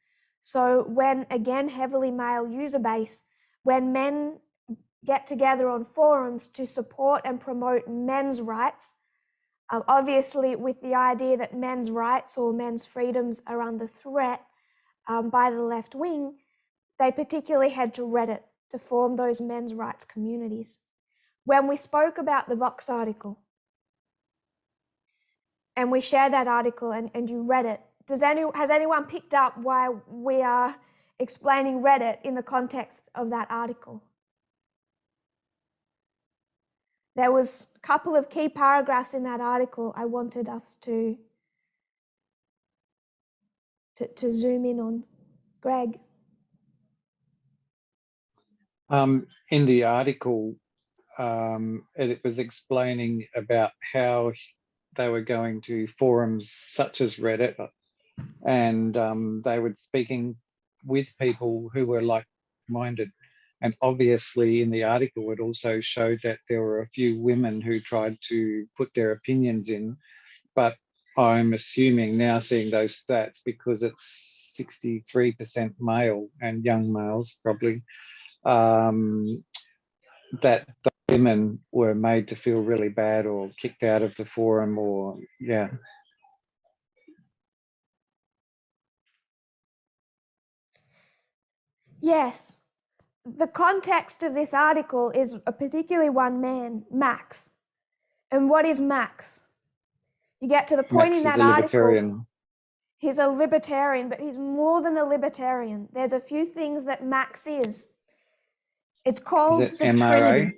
Speaker 2: So when, again, heavily male user base, when men get together on forums to support and promote men's rights, obviously with the idea that men's rights or men's freedoms are under threat by the left wing, they particularly head to Reddit to form those men's rights communities. When we spoke about the Vox article, and we shared that article and you read it, has anyone picked up why we are explaining Reddit in the context of that article? There was a couple of key paragraphs in that article I wanted us to to zoom in on. Greg?
Speaker 4: In the article, it was explaining about how they were going to forums such as Reddit, and they were speaking with people who were like-minded. And obviously in the article, it also showed that there were a few women who tried to put their opinions in, but I'm assuming now, seeing those stats, because it's 63% male and young males probably, that the women were made to feel really bad or kicked out of the forum, or yeah.
Speaker 2: Yes. The context of this article is particularly one man, Max. And what is Max? You get to the point
Speaker 4: Max
Speaker 2: in
Speaker 4: is
Speaker 2: that
Speaker 4: a
Speaker 2: article.
Speaker 4: libertarian.
Speaker 2: He's a libertarian, but he's more than a libertarian. There's a few things that Max is. It's called
Speaker 4: Is it
Speaker 2: the
Speaker 4: MRA?
Speaker 2: Trinity.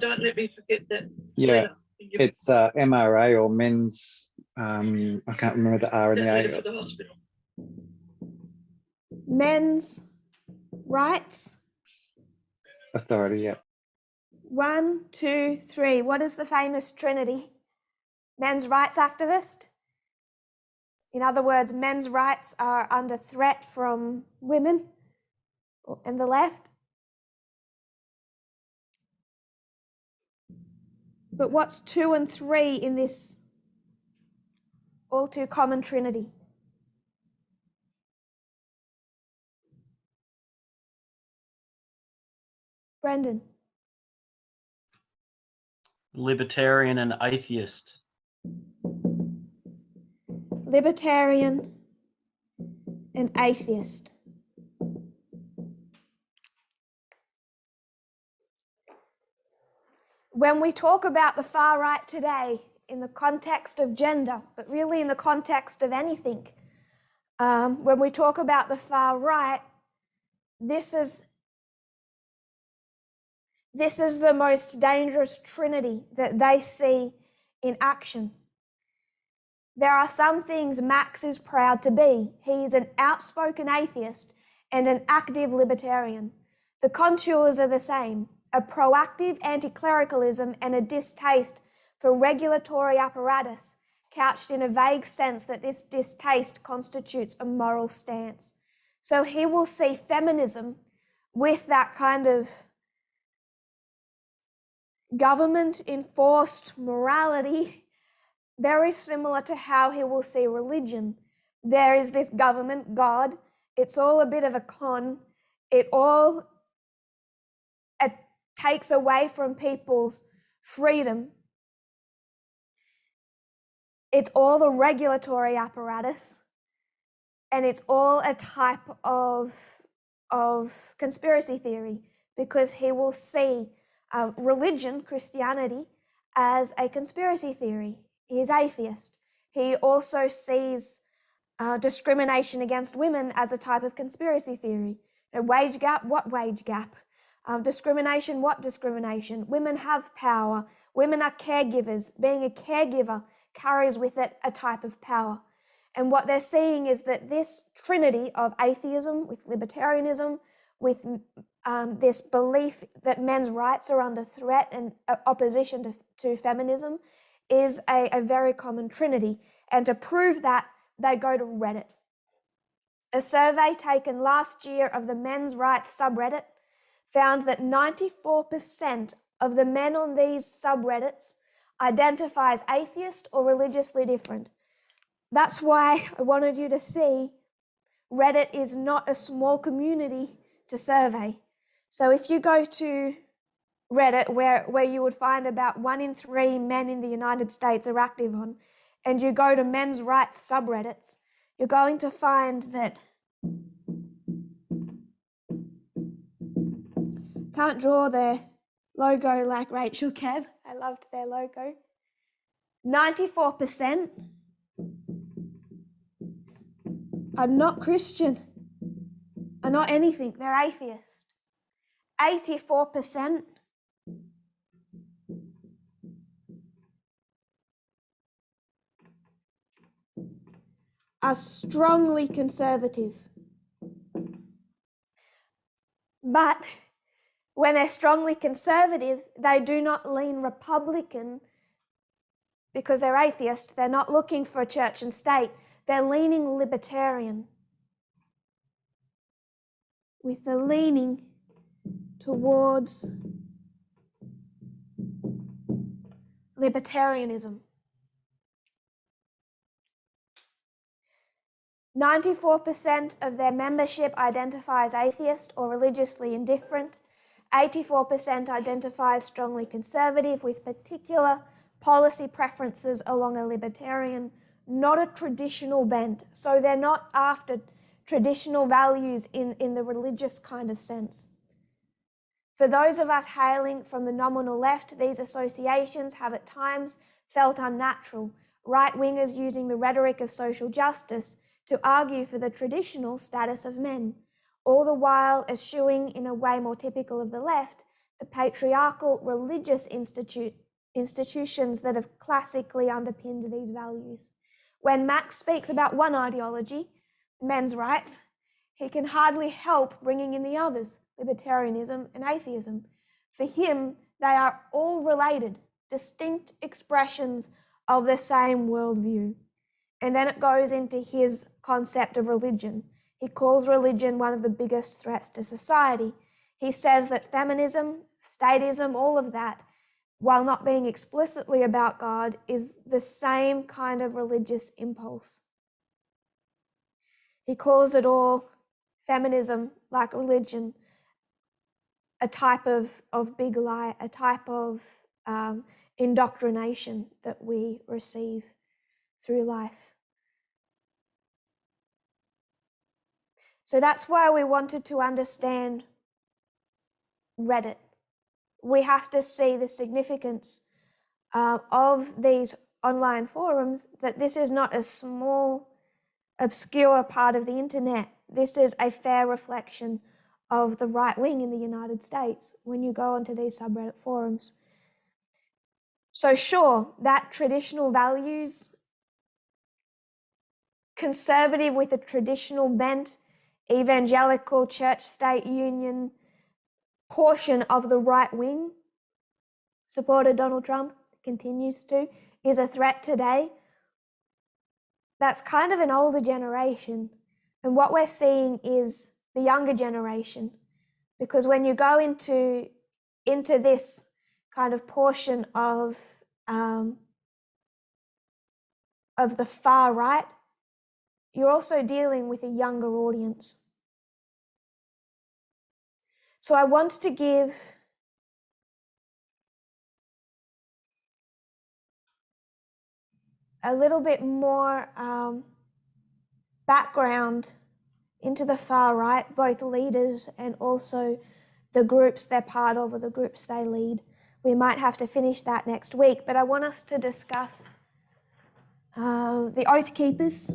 Speaker 13: Don't let me forget that.
Speaker 4: Yeah,
Speaker 13: letter.
Speaker 4: it's MRA, or men's, I can't remember the R and
Speaker 13: That
Speaker 4: the
Speaker 13: letter
Speaker 4: A.
Speaker 13: for the hospital.
Speaker 2: Men's rights.
Speaker 4: Authority, yeah.
Speaker 2: 1, 2, 3. What is the famous Trinity? Men's rights activist. In other words, men's rights are under threat from women and the left. But what's 2 and 3 in this all too common Trinity? Brendan?
Speaker 8: Libertarian and atheist.
Speaker 2: Libertarian and atheist. When we talk about the far right today in the context of gender, but really in the context of anything, when we talk about the far right, this is the most dangerous Trinity that they see in action. There are some things Max is proud to be. He is an outspoken atheist and an active libertarian. The contours are the same: a proactive anti-clericalism and a distaste for regulatory apparatus, couched in a vague sense that this distaste constitutes a moral stance. So he will see feminism with that kind of government-enforced morality, very similar to how he will see religion. There is this government, God, it's all a bit of a con, it takes away from people's freedom. It's all the regulatory apparatus, and it's all a type of conspiracy theory, because he will see religion, Christianity, as a conspiracy theory. He's atheist. He also sees discrimination against women as a type of conspiracy theory. A wage gap, what wage gap? Discrimination, what discrimination? Women have power. Women are caregivers. Being a caregiver carries with it a type of power. And what they're seeing is that this trinity of atheism with libertarianism, with this belief that men's rights are under threat and opposition to feminism, is a very common trinity. And to prove that, they go to Reddit. A survey taken last year of the men's rights subreddit found that 94% of the men on these subreddits identify as atheist or religiously different. That's why I wanted you to see Reddit is not a small community to survey. So if you go to Reddit, where you would find about 1 in 3 men in the United States are active on, and you go to men's rights subreddits, you're going to find that can't draw their logo like Rachel can. I loved their logo. 94% are not Christian, are not anything, they're atheist. 84% are strongly conservative. But when they're strongly conservative, they do not lean Republican because they're atheist. They're not looking for a church and state. They're leaning libertarian, with a leaning towards libertarianism. 94% of their membership identifies atheist or religiously indifferent. 84% identifies strongly conservative with particular policy preferences along a libertarian, not a traditional bent. So they're not after traditional values in the religious kind of sense. For those of us hailing from the nominal left, these associations have at times felt unnatural, right-wingers using the rhetoric of social justice to argue for the traditional status of men, all the while eschewing, in a way more typical of the left, the patriarchal religious institutions that have classically underpinned these values. When Max speaks about one ideology, men's rights, he can hardly help bringing in the others, libertarianism and atheism. For him, they are all related, distinct expressions of the same worldview. And then it goes into his concept of religion. He calls religion one of the biggest threats to society. He says that feminism, statism, all of that, while not being explicitly about God, is the same kind of religious impulse. He calls it all, feminism, like religion, a type of big lie, a type of indoctrination that we receive through life. So that's why we wanted to understand Reddit. We have to see the significance of these online forums, that this is not a small, obscure part of the internet. This is a fair reflection of the right wing in the United States when you go onto these subreddit forums. So sure, that traditional values, conservative with a traditional bent, evangelical church-state union portion of the right wing supported Donald Trump, continues to, is a threat today. That's kind of an older generation. And what we're seeing is the younger generation. Because when you go into this kind of portion of the far right, you're also dealing with a younger audience. So I want to give a little bit more background into the far right, both leaders and also the groups they're part of or the groups they lead. We might have to finish that next week, but I want us to discuss the Oath Keepers.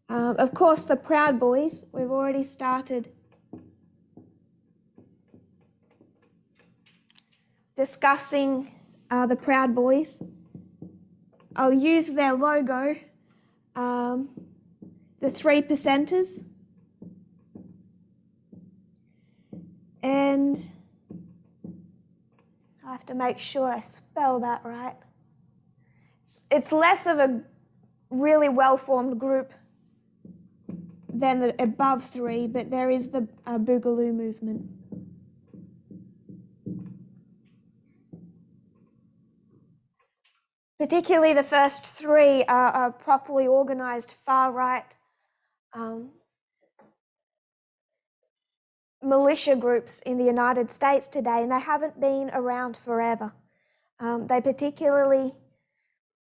Speaker 2: Of course, the Proud Boys, we've already started discussing the Proud Boys. I'll use their logo, the 3%ers. And I have to make sure I spell that right. It's less of a really well-formed group than the above three, but there is the Boogaloo movement. Particularly the first three are properly organized far-right militia groups in the United States today, and they haven't been around forever. They particularly,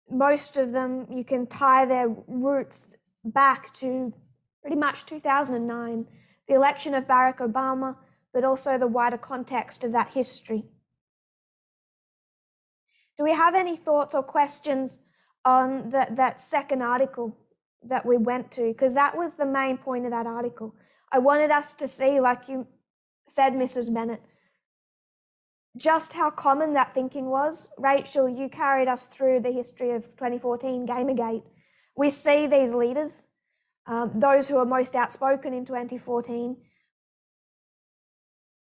Speaker 2: most of them, you can tie their roots back to pretty much 2009, the election of Barack Obama, but also the wider context of that history. Do we have any thoughts or questions on that second article that we went to? Because that was the main point of that article. I wanted us to see, like you said, Mrs. Bennett, just how common that thinking was. Rachel, you carried us through the history of 2014 Gamergate. We see these leaders, those who are most outspoken in 2014,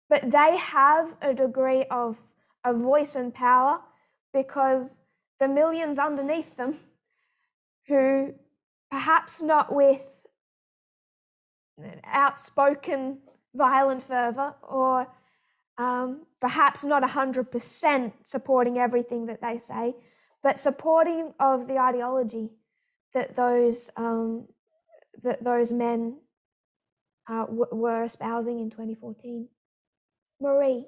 Speaker 2: but they have a degree of voice and power because the millions underneath them who perhaps not with outspoken violent fervor or perhaps not 100% supporting everything that they say, but supporting of the ideology that those men were espousing in 2014. Marie.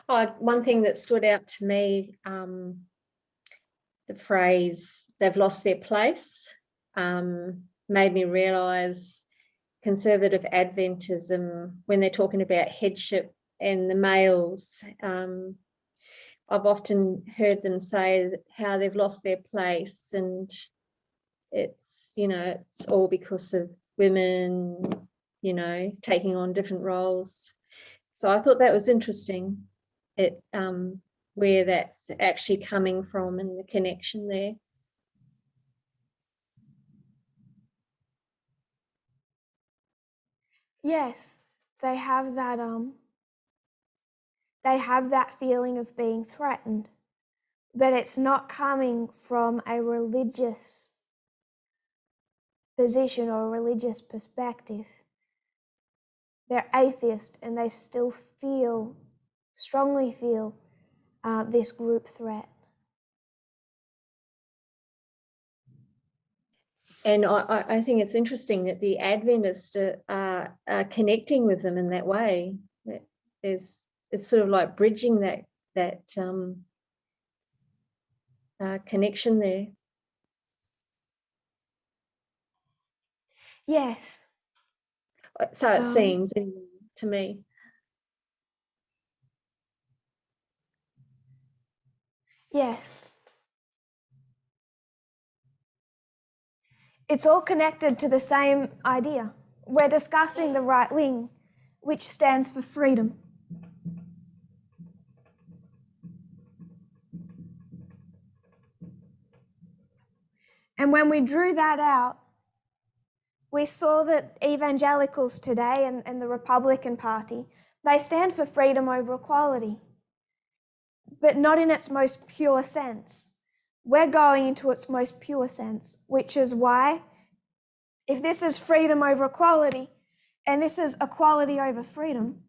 Speaker 10: One thing that stood out to me, the phrase "they've lost their place," made me realise conservative Adventism, when they're talking about headship and the males, I've often heard them say how they've lost their place, and it's, you know, it's all because of women, you know, taking on different roles. So I thought that was interesting, where that's actually coming from and the connection there.
Speaker 2: Yes, they have that feeling of being threatened, but it's not coming from a religious position or a religious perspective. They're atheist and they still strongly feel this group threat.
Speaker 10: And I think it's interesting that the Adventists are connecting with them in that way. It's sort of like bridging that connection there.
Speaker 2: Yes.
Speaker 10: So it seems to me.
Speaker 2: Yes. It's all connected to the same idea. We're discussing the right wing, which stands for freedom. And when we drew that out, we saw that evangelicals today and the Republican Party, they stand for freedom over equality, but not in its most pure sense. We're going into its most pure sense, which is why, if this is freedom over equality, and this is equality over freedom,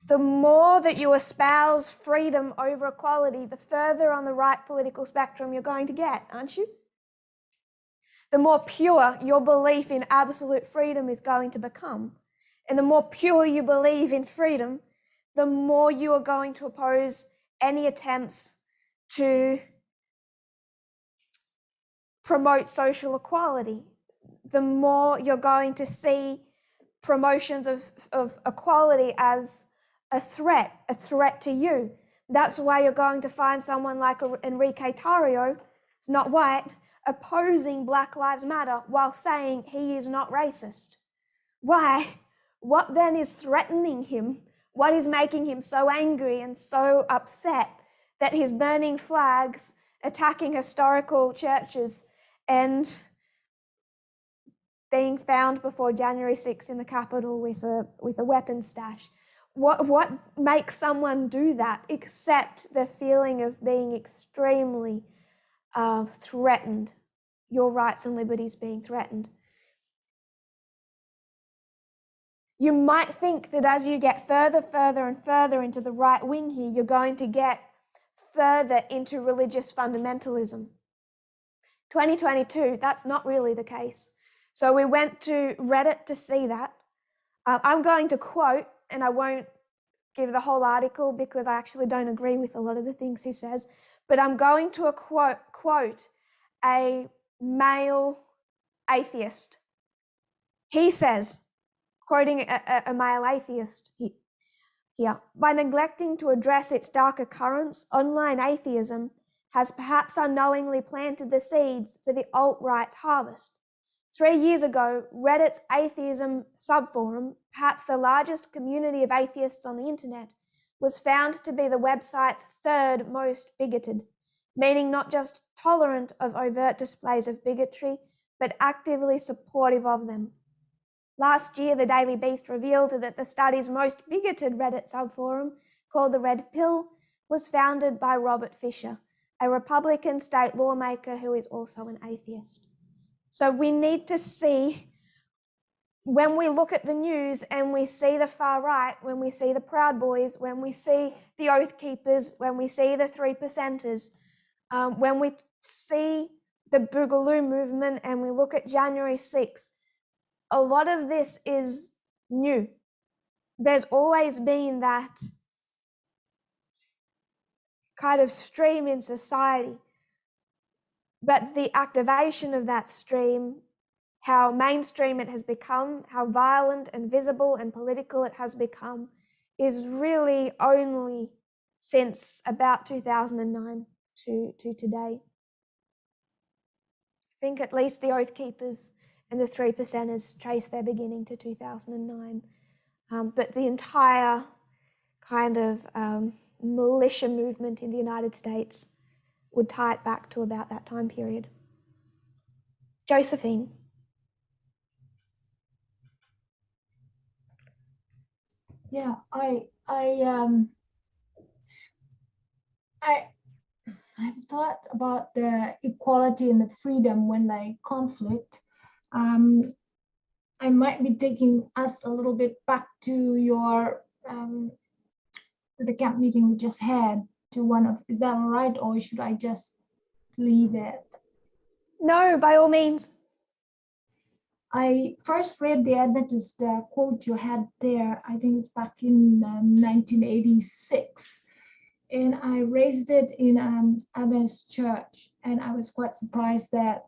Speaker 2: the more that you espouse freedom over equality, the further on the right political spectrum you're going to get, aren't you? The more pure your belief in absolute freedom is going to become. And the more pure you believe in freedom, the more you are going to oppose any attempts to promote social equality. The more you're going to see promotions of equality as a threat to you. That's why you're going to find someone like Enrique Tarrio, who's not white, opposing Black Lives Matter while saying he is not racist. Why? What then is threatening him? What is making him so angry and so upset that he's burning flags, attacking historical churches, and being found before January 6th in the Capitol with a weapon stash? What makes someone do that except the feeling of being extremely threatened, your rights and liberties being threatened? You might think that as you get further and further into the right wing here, you're going to get further into religious fundamentalism. 2022, that's not really the case. So we went to Reddit to see that. I'm going to quote, and I won't give the whole article because I actually don't agree with a lot of the things he says, but I'm going to quote a male atheist. He says, quoting a male atheist here, by neglecting to address its darker currents, online atheism has perhaps unknowingly planted the seeds for the alt-right's harvest. 3 years ago, Reddit's atheism subforum, perhaps the largest community of atheists on the internet, was found to be the website's third most bigoted, meaning not just tolerant of overt displays of bigotry, but actively supportive of them. Last year, the Daily Beast revealed that the study's most bigoted Reddit subforum, called the Red Pill, was founded by Robert Fisher, a Republican state lawmaker who is also an atheist. So we need to see, when we look at the news and we see the far right, when we see the Proud Boys, when we see the Oath Keepers, when we see the 3%ers, when we see the Boogaloo movement and we look at January 6th, a lot of this is new. There's always been that kind of stream in society, but the activation of that stream, how mainstream it has become, how violent and visible and political it has become, is really only since about 2009 to today. I think at least the Oath Keepers and the 3%ers trace their beginning to 2009. But the entire kind of militia movement in the United States would tie it back to about that time period. Josephine.
Speaker 7: Yeah, I've thought about the equality and the freedom when they conflict. I might be taking us a little bit back to your the camp meeting we just had, to one of, is that all right, or should I just leave it?
Speaker 2: No, by all means.
Speaker 7: I first read the Adventist quote you had there, I think it's back in 1986. And I raised it in an Adventist church, and I was quite surprised that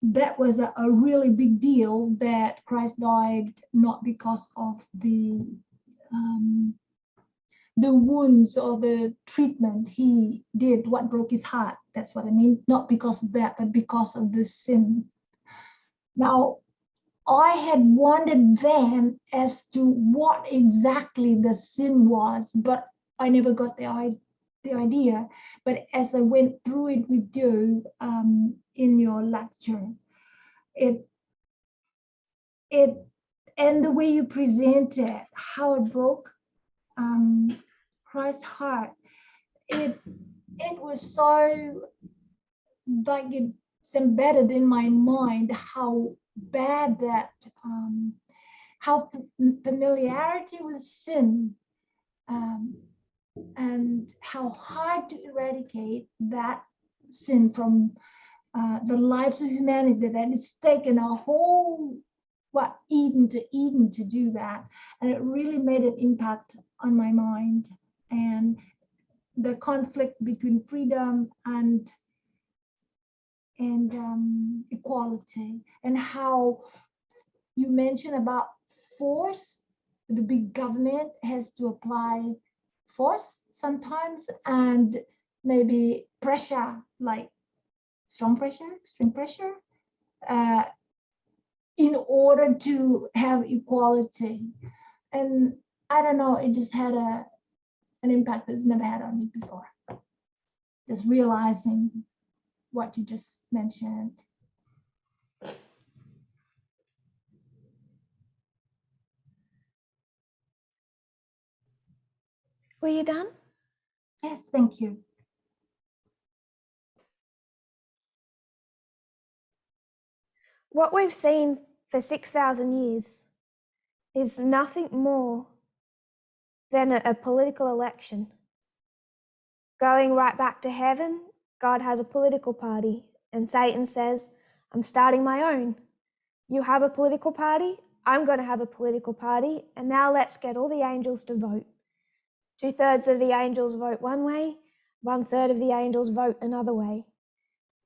Speaker 7: that was a really big deal, that Christ died not because of the wounds or the treatment he did, what broke his heart. That's what I mean. Not because of that, but because of the sin. Now, I had wondered then as to what exactly the sin was, but I never got the idea. But as I went through it with you in your lecture, it and the way you present it, how it broke Christ's heart, it was so, like, it's embedded in my mind how bad that, how familiarity with sin, and how hard to eradicate that sin from the lives of humanity, that it's taken a whole, Eden to do that. And it really made an impact on my mind, and the conflict between freedom and equality, and how you mentioned about force. The big government has to apply force sometimes, and maybe pressure, like strong pressure, extreme pressure, in order to have equality. And I don't know, it just had an impact that it's never had on me before. Just realizing what you just mentioned.
Speaker 2: Were you done?
Speaker 7: Yes, thank you.
Speaker 2: What we've seen for 6,000 years is nothing more than a political election. Going right back to heaven, God has a political party, and Satan says, I'm starting my own. You have a political party, I'm going to have a political party, and now let's get all the angels to vote. 2/3 of the angels vote one way, 1/3 of the angels vote another way.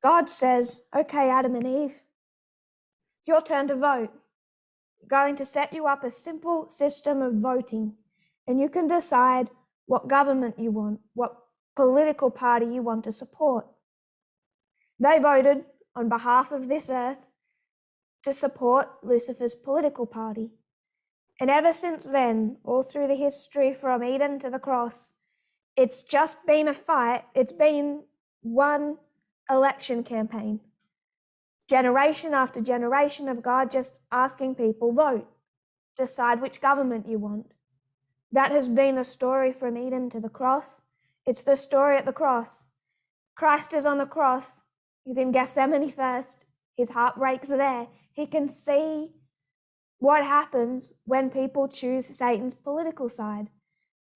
Speaker 2: God says, okay, Adam and Eve, it's your turn to vote. I'm going to set you up a simple system of voting, and you can decide what government you want, what political party you want to support. They voted on behalf of this earth to support Lucifer's political party. And ever since then, all through the history from Eden to the cross, it's just been a fight. It's been one election campaign. Generation after generation of God just asking people, vote, decide which government you want. That has been the story from Eden to the cross. It's the story at the cross. Christ is on the cross. He's in Gethsemane first. His heart breaks there. He can see what happens when people choose Satan's political side.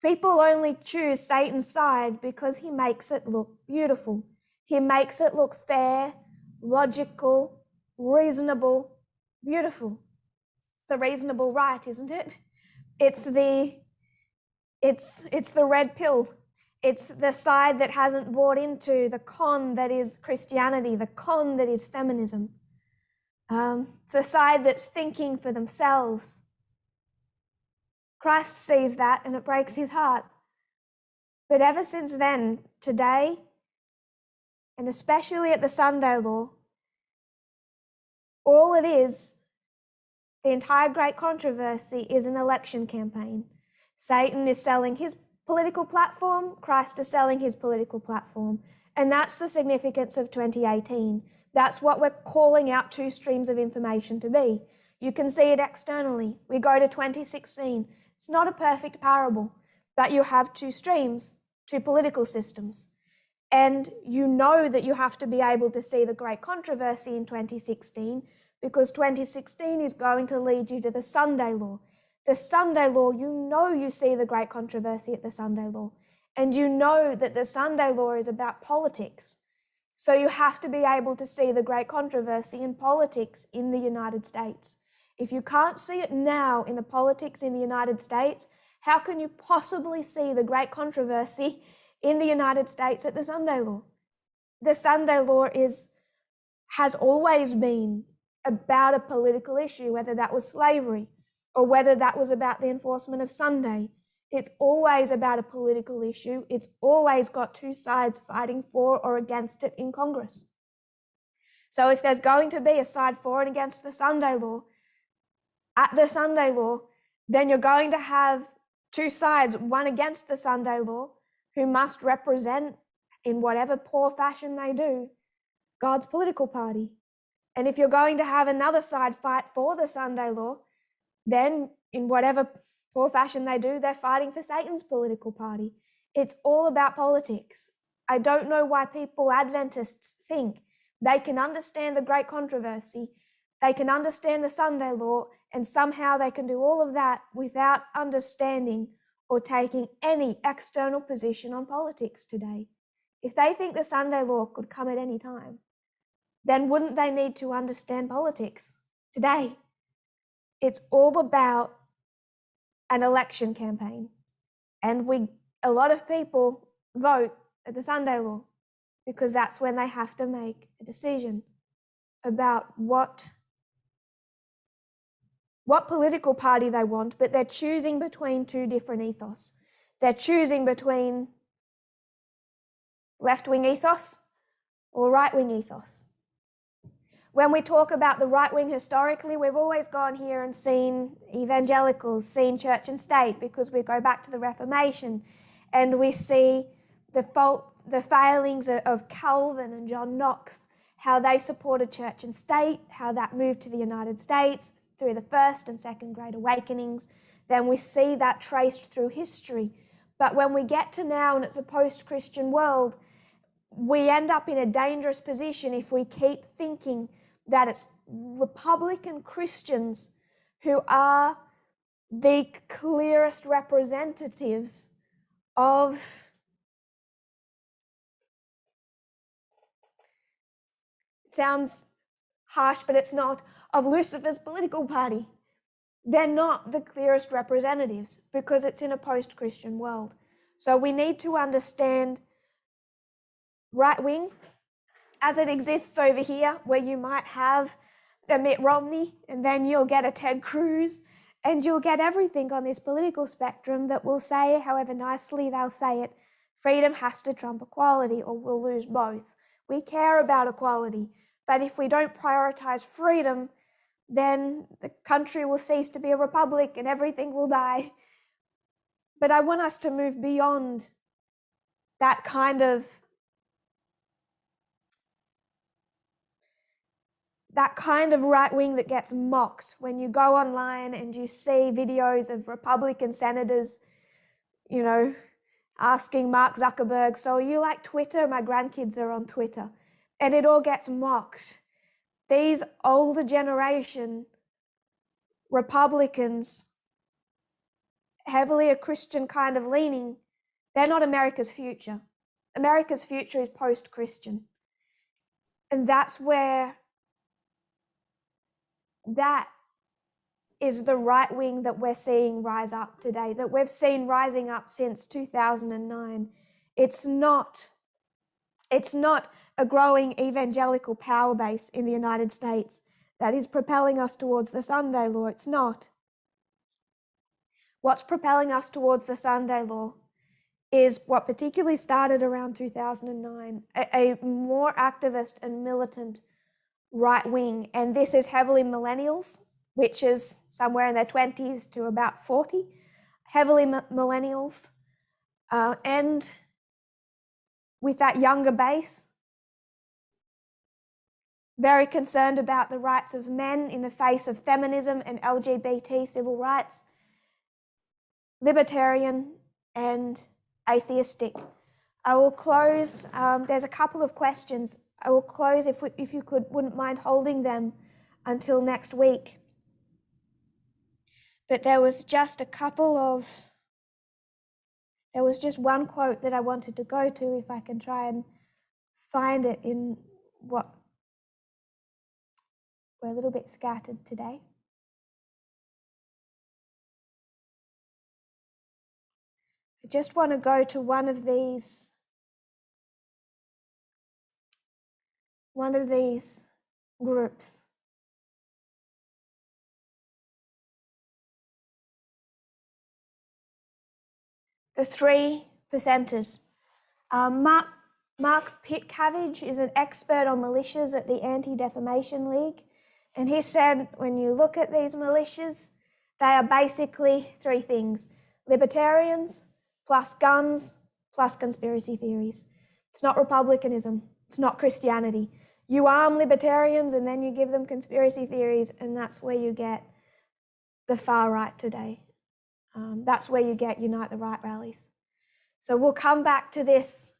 Speaker 2: People only choose Satan's side because he makes it look beautiful. He makes it look fair, logical, reasonable, beautiful. It's the reasonable right, isn't it? It's the red pill. It's the side that hasn't bought into the con that is Christianity, the con that is feminism. It's the side that's thinking for themselves. Christ sees that and it breaks his heart. But ever since then, today, and especially at the Sunday law, all it is, the entire great controversy is an election campaign. Satan is selling his political platform, Christ is selling his political platform. And that's the significance of 2018. That's what we're calling out two streams of information to be. You can see it externally. We go to 2016. It's not a perfect parable, but you have two streams, two political systems. And you know that you have to be able to see the great controversy in 2016 because 2016 is going to lead you to the Sunday law. The Sunday law, you know you see the great controversy at the Sunday law. And you know that the Sunday law is about politics. So you have to be able to see the great controversy in politics in the United States. If you can't see it now in the politics in the United States, how can you possibly see the great controversy in the United States at the Sunday law? The Sunday law has always been about a political issue, whether that was slavery or whether that was about the enforcement of Sunday. It's always about a political issue. It's always got two sides fighting for or against it in Congress. So if there's going to be a side for and against the Sunday law, at the Sunday law, then you're going to have two sides, one against the Sunday law, who must represent, in whatever poor fashion they do, God's political party. And if you're going to have another side fight for the Sunday law, then in whatever poor fashion they do, they're fighting for Satan's political party. It's all about politics. I don't know why people, Adventists, think they can understand the great controversy, they can understand the Sunday law, and somehow they can do all of that without understanding or taking any external position on politics today. If they think the Sunday law could come at any time, then wouldn't they need to understand politics today? It's all about an election campaign. And a lot of people vote at the Sunday law because that's when they have to make a decision about what political party they want, but they're choosing between two different ethos. They're choosing between left-wing ethos or right-wing ethos. When we talk about the right wing historically, we've always gone here and seen evangelicals, seen church and state, because we go back to the Reformation and we see the failings of Calvin and John Knox, how they supported church and state, how that moved to the United States through the First and Second Great Awakenings. Then we see that traced through history. But when we get to now and it's a post-Christian world, we end up in a dangerous position if we keep thinking that it's Republican Christians who are the clearest representatives of it sounds harsh, but it's not, of Lucifer's political party. They're not the clearest representatives because it's in a post-Christian world. So we need to understand right wing as it exists over here, where you might have a Mitt Romney and then you'll get a Ted Cruz and you'll get everything on this political spectrum that will say, however nicely they'll say it, freedom has to trump equality or we'll lose both. We care about equality, But if we don't prioritize freedom, then the country will cease to be a republic and everything will die. But I want us to move beyond that kind of right wing that gets mocked when you go online and you see videos of Republican senators, you know, asking Mark Zuckerberg, so you like Twitter? My grandkids are on Twitter. And it all gets mocked. These older generation Republicans, heavily a Christian kind of leaning, they're not America's future. America's future is post-Christian. And that's where that is the right wing that we're seeing rise up today, that we've seen rising up since 2009. It's not a growing evangelical power base in the United States that is propelling us towards the Sunday law. It's not. What's propelling us towards the Sunday law is what particularly started around 2009, a more activist and militant right wing. And this is heavily millennials, which is somewhere in their 20s to about 40, heavily millennials. And with that younger base, very concerned about the rights of men in the face of feminism and LGBT civil rights, libertarian and atheistic. I will close, there's a couple of questions. I will close if you wouldn't mind holding them until next week. But there was just one quote that I wanted to go to, if I can try and find it in what we're a little bit scattered today. I just want to go to one of these groups. The 3%ers. Mark Pitcairn is an expert on militias at the Anti-Defamation League. And he said, when you look at these militias, they are basically three things: libertarians, plus guns, plus conspiracy theories. It's not republicanism. It's not Christianity. You arm libertarians and then you give them conspiracy theories, and that's where you get the far right today. That's where you get Unite the Right rallies. So we'll come back to this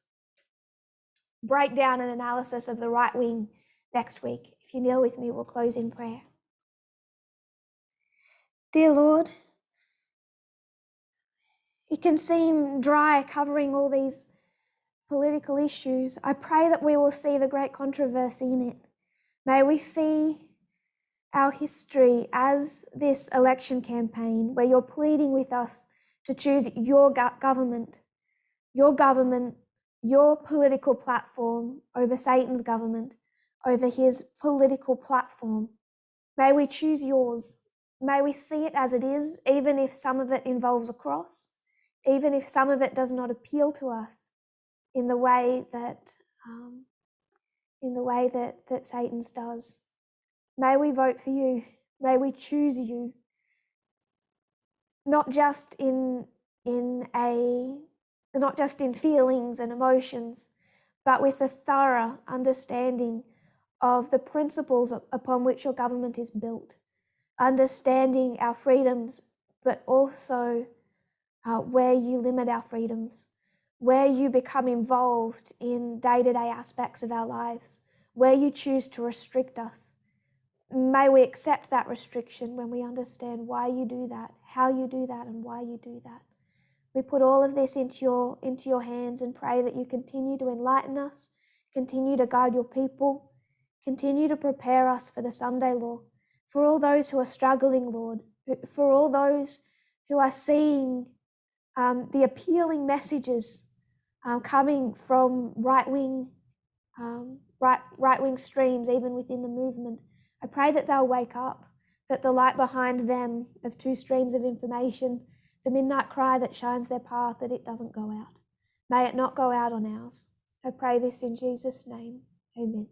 Speaker 2: breakdown and analysis of the right wing next week. If you kneel with me, we'll close in prayer. Dear Lord, it can seem dry covering all these political issues. I pray that we will see the great controversy in it. May we see our history as this election campaign where you're pleading with us to choose your government, your political platform over Satan's government, over his political platform. May we choose yours. May we see it as it is, even if some of it involves a cross, even if some of it does not appeal to us in the way that Satan's does. May we vote for you. May we choose you, not just in feelings and emotions, but with a thorough understanding of the principles upon which your government is built, understanding our freedoms, but also where you limit our freedoms, where you become involved in day-to-day aspects of our lives, where you choose to restrict us. May we accept that restriction when we understand why you do that, how you do that, and why you do that. We put all of this into your hands and pray that you continue to enlighten us, continue to guide your people, continue to prepare us for the Sunday law, for all those who are struggling, Lord, for all those who are seeing the appealing messages coming from right-wing streams, even within the movement. I pray that they'll wake up, that the light behind them of two streams of information, the midnight cry that shines their path, that it doesn't go out. May it not go out on ours. I pray this in Jesus' name. Amen.